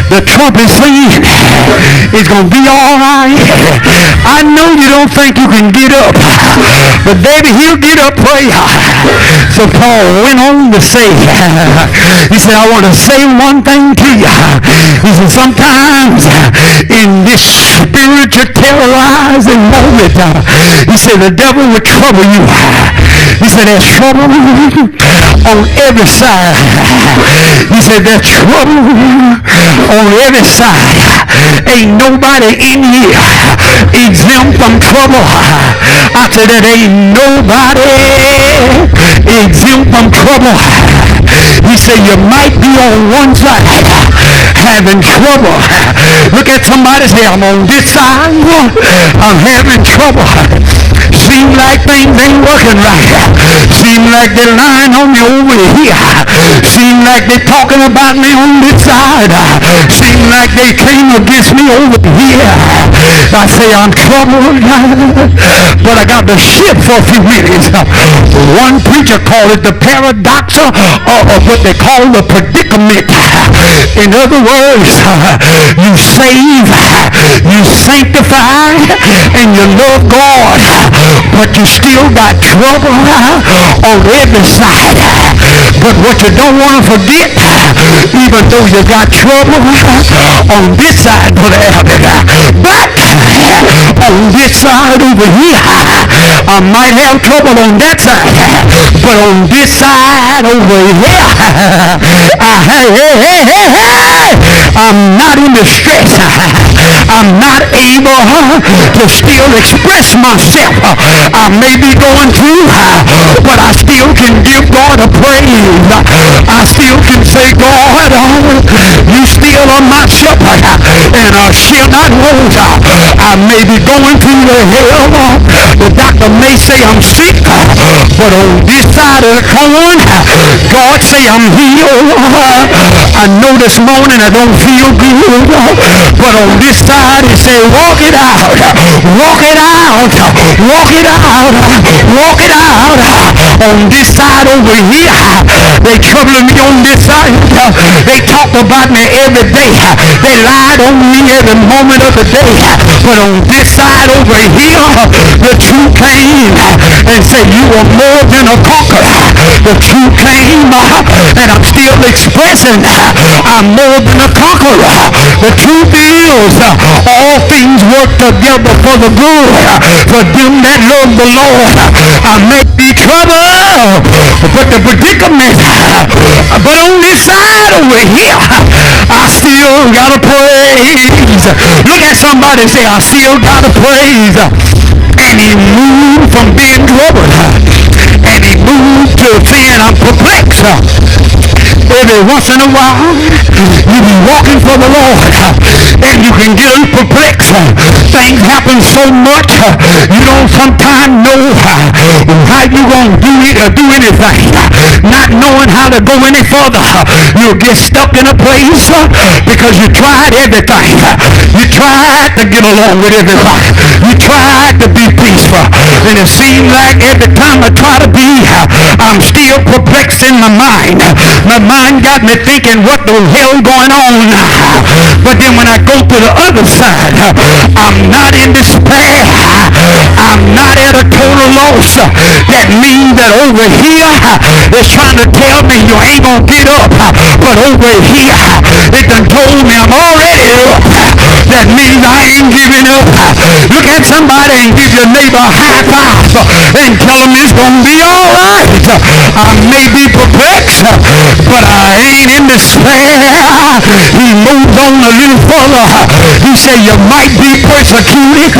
the trumpet singing, it's going to be all right. I know you don't think you can get up, but baby, he'll get up for you. So Paul went on to say, he said, I want to say one thing to you. He said, sometimes in this spiritual terrorizing moment, he said, the devil will trouble you. He said, there's trouble on every side. He said, there's trouble on every side. Ain't nobody in here exempt from trouble. I said, there ain't nobody exempt from trouble. He said, you might be on one side having trouble. Look at somebody, say, I'm on this side, I'm having trouble. Seem like things ain't working right. Seem like they're lying on me over here. Seem like they're talking about me on this side. Seem like they came against me over here. I say I'm troubled, but I got to shift for a few minutes. One preacher called it the paradox of what they call the predicament. In other words, you save, you sanctify, and you love God, but you still got trouble on every side. But what you don't want to forget, even though you got trouble on this side, Brother Albert, but on this side over here, I might have trouble on that side, but on this side over here, I'm not in distress. I'm not able to still express myself. I may be going through, but I still can give God a praise. I still can say, God, you still are my shepherd, and I shall not want. I may be going through the hell. The doctor may say I'm sick, but on this side of the coin, God say I'm healed. I know this morning I don't feel good, but on this side he said, walk it out, walk it out, walk it out, walk it out. On this side over here, they troubling me on this side. They talk about me every day. They lied on me every moment of the day. But on this side over here, the truth came and said, you are more than a conqueror. The truth came and I'm still expressing, I'm more than a conqueror. The truth is, all things work together for the good, for them that love the Lord. I may be troubled, but the predicament, but on this side over here, I still gotta praise. Look at somebody and say, I still gotta praise. And he moved from being troubled, and he moved to saying, I'm perplexed. Every once in a while, you be walking for the Lord, and you can get perplexed. things happen so much, you don't sometimes know how you going to do it or do anything. Not knowing how to go any further, you'll get stuck in a place because you tried everything. You tried to get along with everybody. You tried to be peaceful. And it seems like every time I try to be, I'm still perplexed in my mind. My mind got me thinking, what the hell going on now? But then when I go to the other side, I'm not in despair. I'm not at a total loss. That means that over here, it's trying to tell me you ain't going to get up. But over here, it done told me I'm already up. That means I ain't giving up. Look at somebody and give your neighbor a high five and tell them it's going to be all right. I may be perplexed, but I ain't in despair. He moved on a little further. He said you might be persecuted.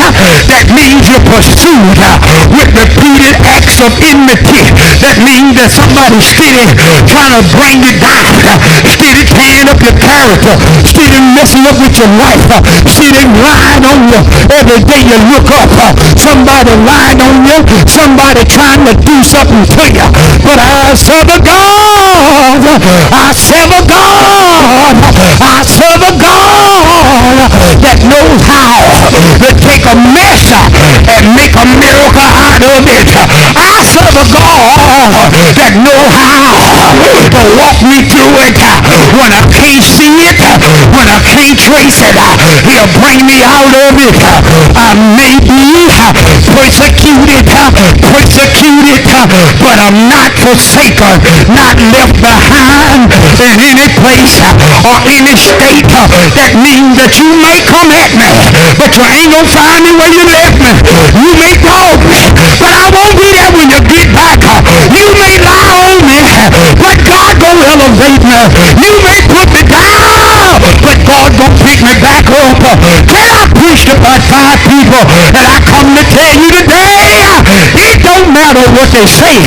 That means you're pursued with repeated acts of enmity. That means that somebody's steady trying to bring you down, steady tearing up your character, steady messing up with your life, steady lying on you every day you look up. Somebody lying on you, somebody trying to do something to you. But I serve a God, I serve a God, I serve a God that knows how to take a mess and make a miracle out of it. I serve a God that knows how to walk me through it when I can't see it, when I can't trace it. He'll bring me out of it. I may be persecuted, but I'm not forsaken, not left behind in any place or any state. That means that you may come at me, but you ain't gonna find me where you left me. You may dog me, but I won't be there when you get back. You may lie on me, but God gonna elevate me. You may put me down, but God gonna pick me back up. Can I preach about 5 people? And I come to tell you today, it don't matter what they say.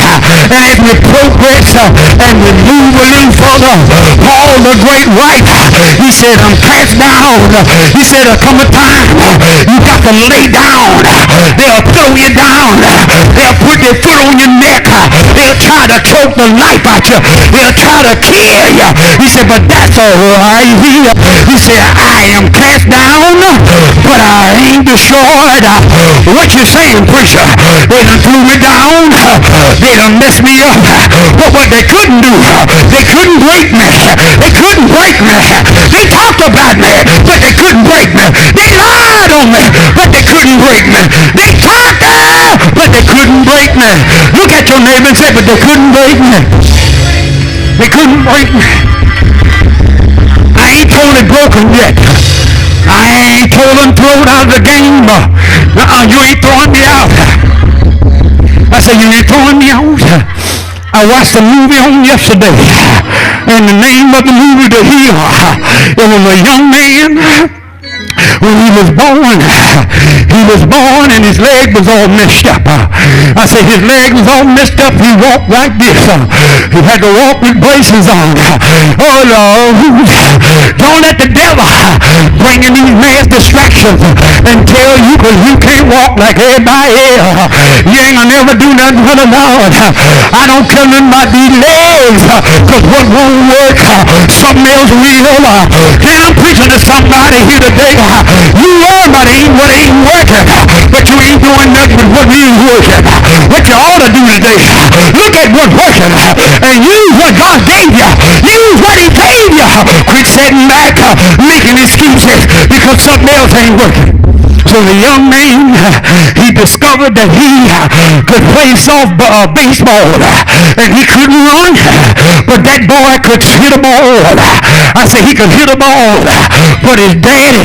And as we progress and we move a little further, Paul the great writer, he said, I'm cast down. He said, there come a time you got to lay down. They'll throw you down. They'll put their foot on your neck. They'll try to choke the life out you. They'll try to kill you. He said, but that's all right. He said, I am cast down, but I ain't destroyed. What you saying, preacher? They done threw me down. They done messed me up. But what they couldn't do, they couldn't break me. They couldn't break me. They talked about me, but they couldn't break me. They lied on me, but they couldn't break me. They talked, but they couldn't break me. Look at your neighbor and say, but they couldn't break me. They couldn't break me. I ain't totally broken yet. I ain't totally thrown out of the game. You ain't throwing me out. I said, you ain't throwing me out. I watched a movie on yesterday, and the name of the movie, The Hill. It was a young man. When he was born and his leg was all messed up. I said his leg was all messed up. He walked like this. He had to walk with braces on. Oh Lord, don't let the devil bring in these mass distractions and tell you because you can't walk like everybody else. You ain't gonna never do nothing for the Lord. I don't care nothing about these legs because what won't work, something else will. Can I preach to somebody here today? You learn what ain't working, but you ain't doing nothing with what is working. What you ought to do today, look at what's working and use what God gave you. Use what he gave you. Quit sitting back making excuses because something else ain't working. So the young man, he discovered that he could play baseball and he couldn't run, but that boy could hit a ball. I said he could hit a ball, but his daddy,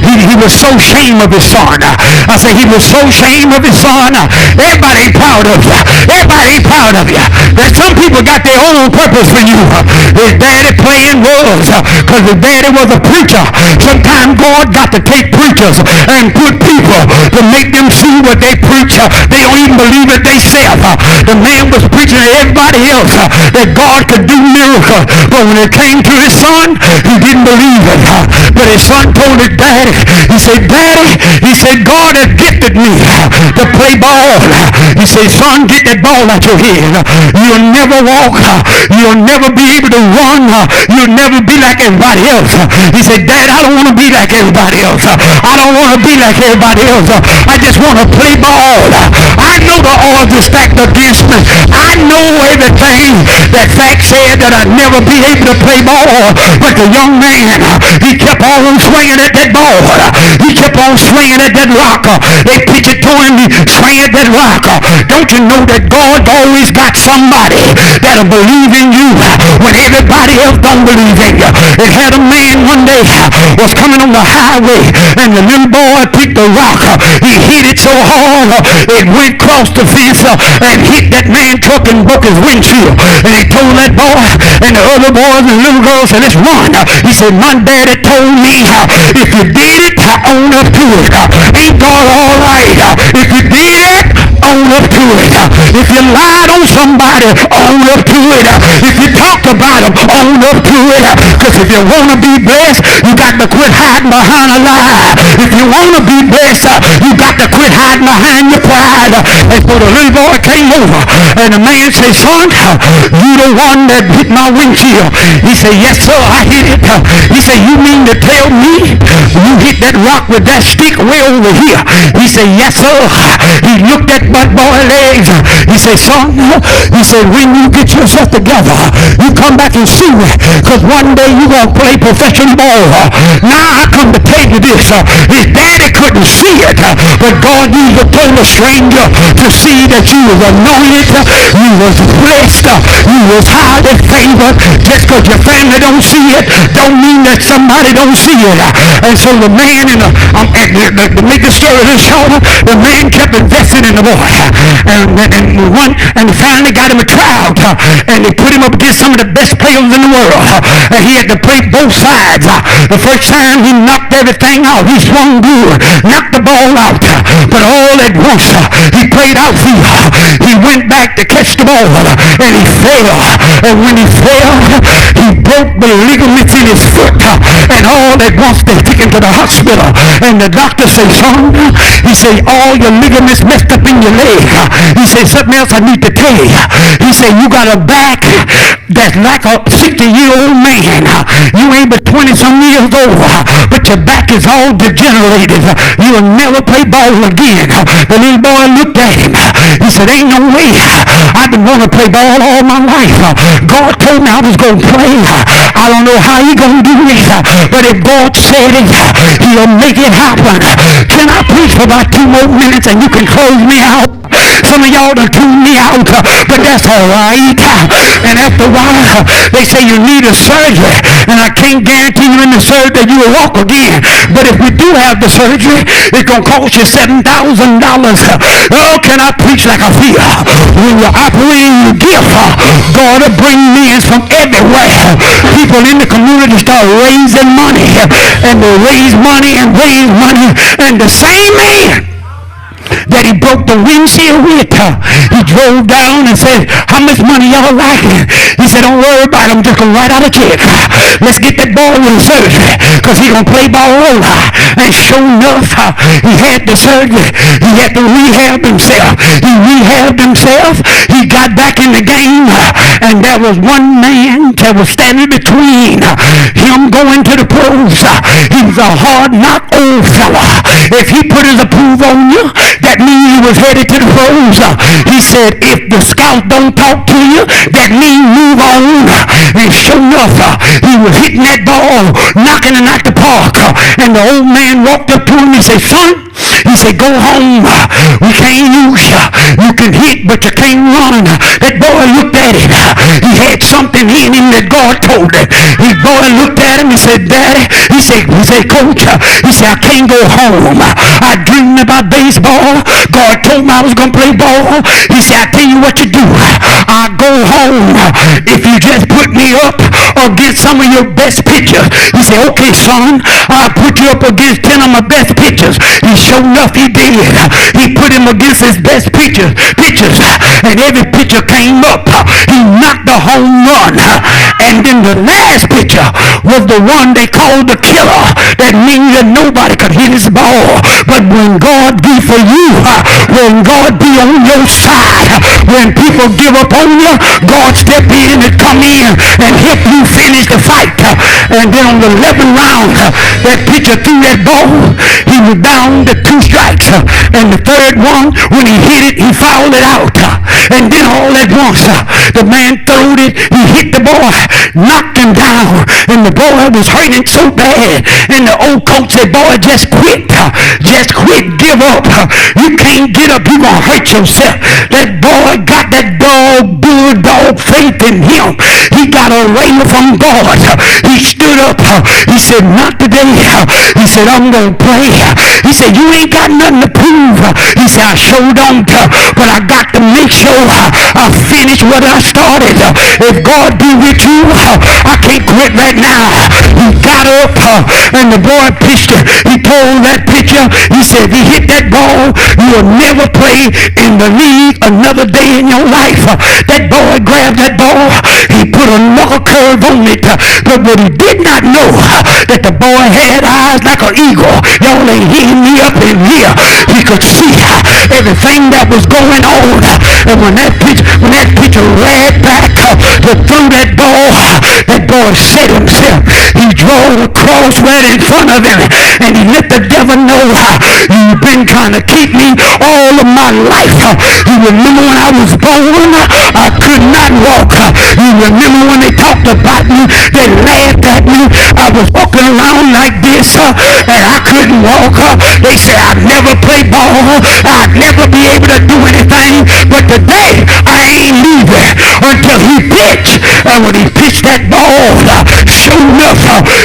he was so ashamed of his son. I said he was so ashamed of his son. Everybody ain't proud of you. Everybody ain't proud of you. There's some people got their own purpose for you. His daddy playing was because his daddy was a preacher. Sometimes God God got to take preachers and put people to make them see what they preach. They don't even believe it themselves. The man was preaching to everybody else that God could do miracles. But when it came to his son, he didn't believe it. But his son told his daddy, he said, Daddy, he said, God has gifted me to play ball. He said, son, get that ball out your head. You'll never walk. You'll never be able to run. You'll never be like everybody else. He said, Dad, I don't want to be like everybody else. I don't want to be like everybody else. I just want to play ball. I know the odds are stacked against me. I know everything that fact said that I'd never be able to play ball. But the young man, he kept on swinging at that ball. He kept on swinging at that rock. They pitch it to him, he swing at that rock. Don't you know that God always got somebody that'll believe in you when everybody else don't believe in you? It had a man one day was coming on the highway, and the little boy picked the rock. He hit it so hard it went across the fence and hit that man truck and broke his windshield. And he told that boy, and the other boys and the little girl said, let's run. He said, my daddy told me if you did it, own up to it. Ain't God all right? If you did it, own up to it. If you lied on somebody, own up to it. If you talked about them, own up to it. Because if you want to be blessed, you got to quit hiding behind a lie. If you want to be blessed, you got to quit hiding behind your pride. And so the little boy came over, and the man said, son, you the one that hit my windshield. He said, yes, sir, I hit it. He said, you mean to tell me you hit that rock with that stick way over here? He said, yes, sir. He looked at my boy's legs. He said, son, he said, when you get yourself together, you come back and see me, because one day you're going to play professional ball. Now I come to tell you this. His daddy couldn't see it, but God used a total stranger to see that you was anointed, you was blessed, you was highly favored. Just because your family don't see it, don't mean that somebody don't see it. And so the man, to make the story a little shorter, the man kept investing in the boy. And finally got him a tryout. And they put him up against some of the best players in the world. And he had to play both sides. The first time he knocked everything out. He swung good, knocked the ball out. But all at once, he played outfield. He went back to catch the ball. And he fell. And when he fell, he broke the ligaments in his foot. And all at once they took him to the hospital. And the doctor said, son, he said, all your ligaments messed up in your leg. He said, something else I need to tell you. He said, you got a back that's like a 60-year-old man. You ain't but 20-some years old, but your back is all degenerated. You'll never play ball again. The little boy looked at him. He said, ain't no way. I've been wanting to play ball all my life. God told me I was going to play. I don't know how he's going to do it, but if God said it, he'll make it happen. Can I preach for about 2 more minutes and you can close me out? Some of y'all done tuned me out, but that's all right. And after a while, they say you need a surgery, and I can't guarantee you in the surgery you will walk again. But if we do have the surgery, it's going to cost you $7,000. Oh, can I preach like I feel? When you're operating your gift, God will bring men from everywhere. People in the community start raising money, and they raise money, and the same man that he broke the windshield with, he drove down and said, how much money y'all like? He said, don't worry about it, I'm just going to write out a check. Let's get that ball with the surgery, because he's going to play ball over. And sure enough, he had the surgery. He had to rehab himself. He rehabbed himself. He got back in the game, and there was one man that was standing between him going to the pros. He was a hard-knock old fella. If he put his approval on you, that means he was headed to the pros. He said, if the scout don't talk to you, that means move on. And sure enough, he was hitting that ball, knocking it out the park. And the old man walked up to him and said, son, he said, go home. We can't use you. You can hit, but you can't run. That boy looked at him. He had something in him that God told him. His boy looked at him and said, Daddy, he said, Coach, he said, I can't go home. I dreamed about baseball. God told me I was going to play ball. He said, I tell you what you do. I go home if you just put me up or get some of your best pitchers. He said, okay, son, I'll put you up against 10 of my best pictures. He showed enough he did. He put him against his best pictures, and every picture came up. He knocked a home run. And then the last picture was the one they called the killer. That means that nobody could hit his ball. But when God be for you, when God be on your side, when people give up on you, God step in and come in and help you finish the fight. And then on the 11th round, that pitcher threw that ball. He was down to 2 strikes. And the third one, when he hit it, he fouled it out. And then all at once, the man throwed it. He hit the boy, knocked him down. And the boy was hurting so bad. And the old coach said, boy, just quit. Just quit. Give up. You can't get up. You're going to hurt yourself. That boy got that bulldog faith in him. He got away from God. He stood up. He said, not today. He said, I'm going to play. He said, you ain't got nothing to prove. He said, I sure don't. But I got to make sure I finish what I started. If God be with you, I can't quit right now. He got up and the boy pitched it. He told that pitcher, he said, if you hit that ball, you will never play in the league another day in your life. That boy grabbed that ball. He put a knuckle curve on it. But what he did not know, that the boy had eyes like an eagle. Y'all ain't hearing me up in here. He could see everything that was going on. And when that pitcher ran back to throw that boy set himself. He drove across right in front of him. And he let the devil know, you've been trying to keep me all of my life. You remember when I was born, I could not walk. You remember when they talked about me, they laughed at me. I was walking around like this, and I couldn't walk. They said I'd never play ball. I'd never be able to do anything. But today, I ain't leaving until he pitched. And when he pitched that ball, sure enough,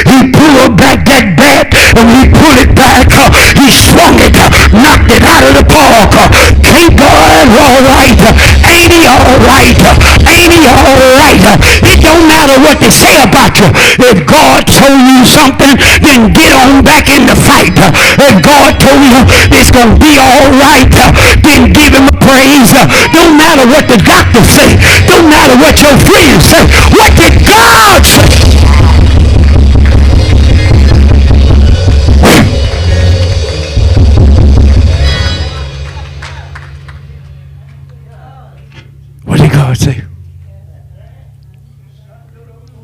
he pulled back that bat, and he pulled it back. He swung it, knocked it out of the park. Ain't God all right? Ain't he all right? Ain't he all right? It don't matter what they say about you. If God told you something, then get on back in the fight. If God told you it's going to be all right, then give him a praise. Don't matter what the doctors say. Don't matter what your friends say. What did God say? What did God say?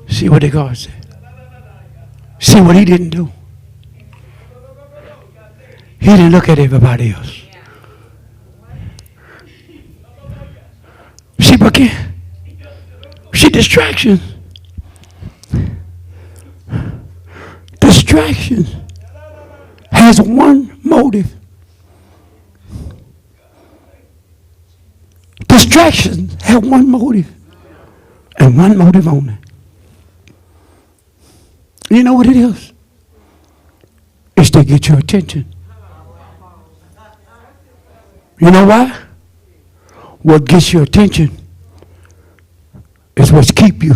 See what did God say? See what he didn't do? He didn't look at everybody else. See, but see, distractions. Distractions has one motive. Distractions have one motive, and one motive only. You know what it is? It's to get your attention. You know why? What gets your attention is what's keep you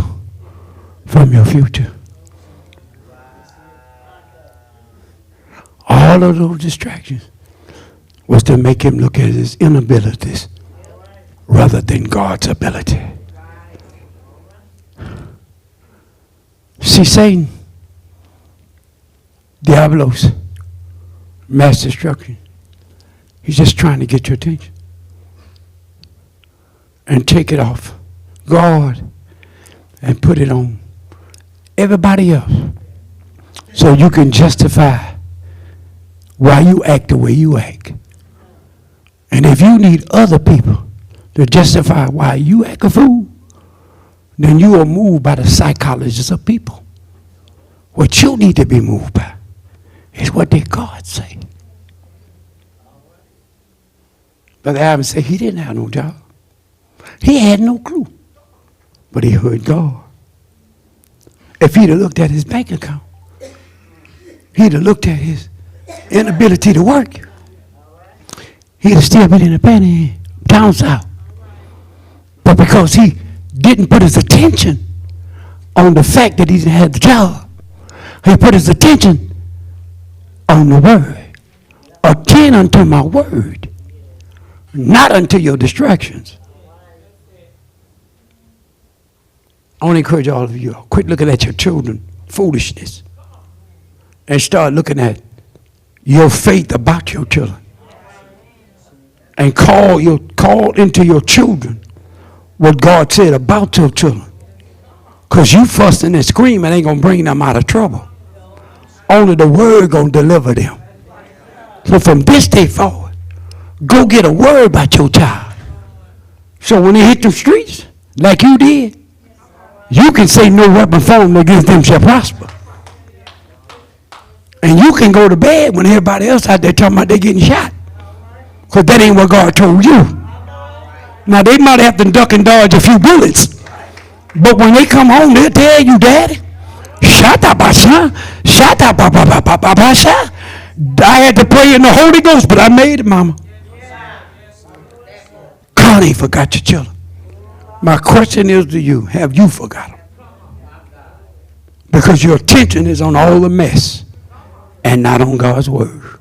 from your future. All of those distractions was to make him look at his inabilities rather than God's ability. See, Satan, Diablos, mass destruction, he's just trying to get your attention and take it off God and put it on everybody else so you can justify why you act the way you act. And if you need other people to justify why you act a fool, then you are moved by the psychologists of people. What you need to be moved by is what did God say. Brother Adam said he didn't have no job. He had no clue. But he heard God. If he'd have looked at his bank account, he'd have looked at his inability to work, he'd have still been in the panty down south. But because he didn't put his attention on the fact that he didn't have the job, he put his attention on on the word. Attend unto my word, not unto your distractions. I want to encourage all of you, quit looking at your children foolishness and start looking at your faith about your children. And call into your children what God said about your children. Because you fussing and screaming ain't going to bring them out of trouble. Only the word going to deliver them. So from this day forward, go get a word about your child. So when they hit the streets, like you did, you can say no weapon formed against them shall prosper. And you can go to bed when everybody else out there talking about they getting shot. Because that ain't what God told you. Now they might have to duck and dodge a few bullets. But when they come home, they'll tell you, Daddy, shut up, son. Shut up, son. I had to pray in the Holy Ghost, but I made it, Mama. God ain't forgot your children. My question is to you, have you forgot them? Because your attention is on all the mess and not on God's word.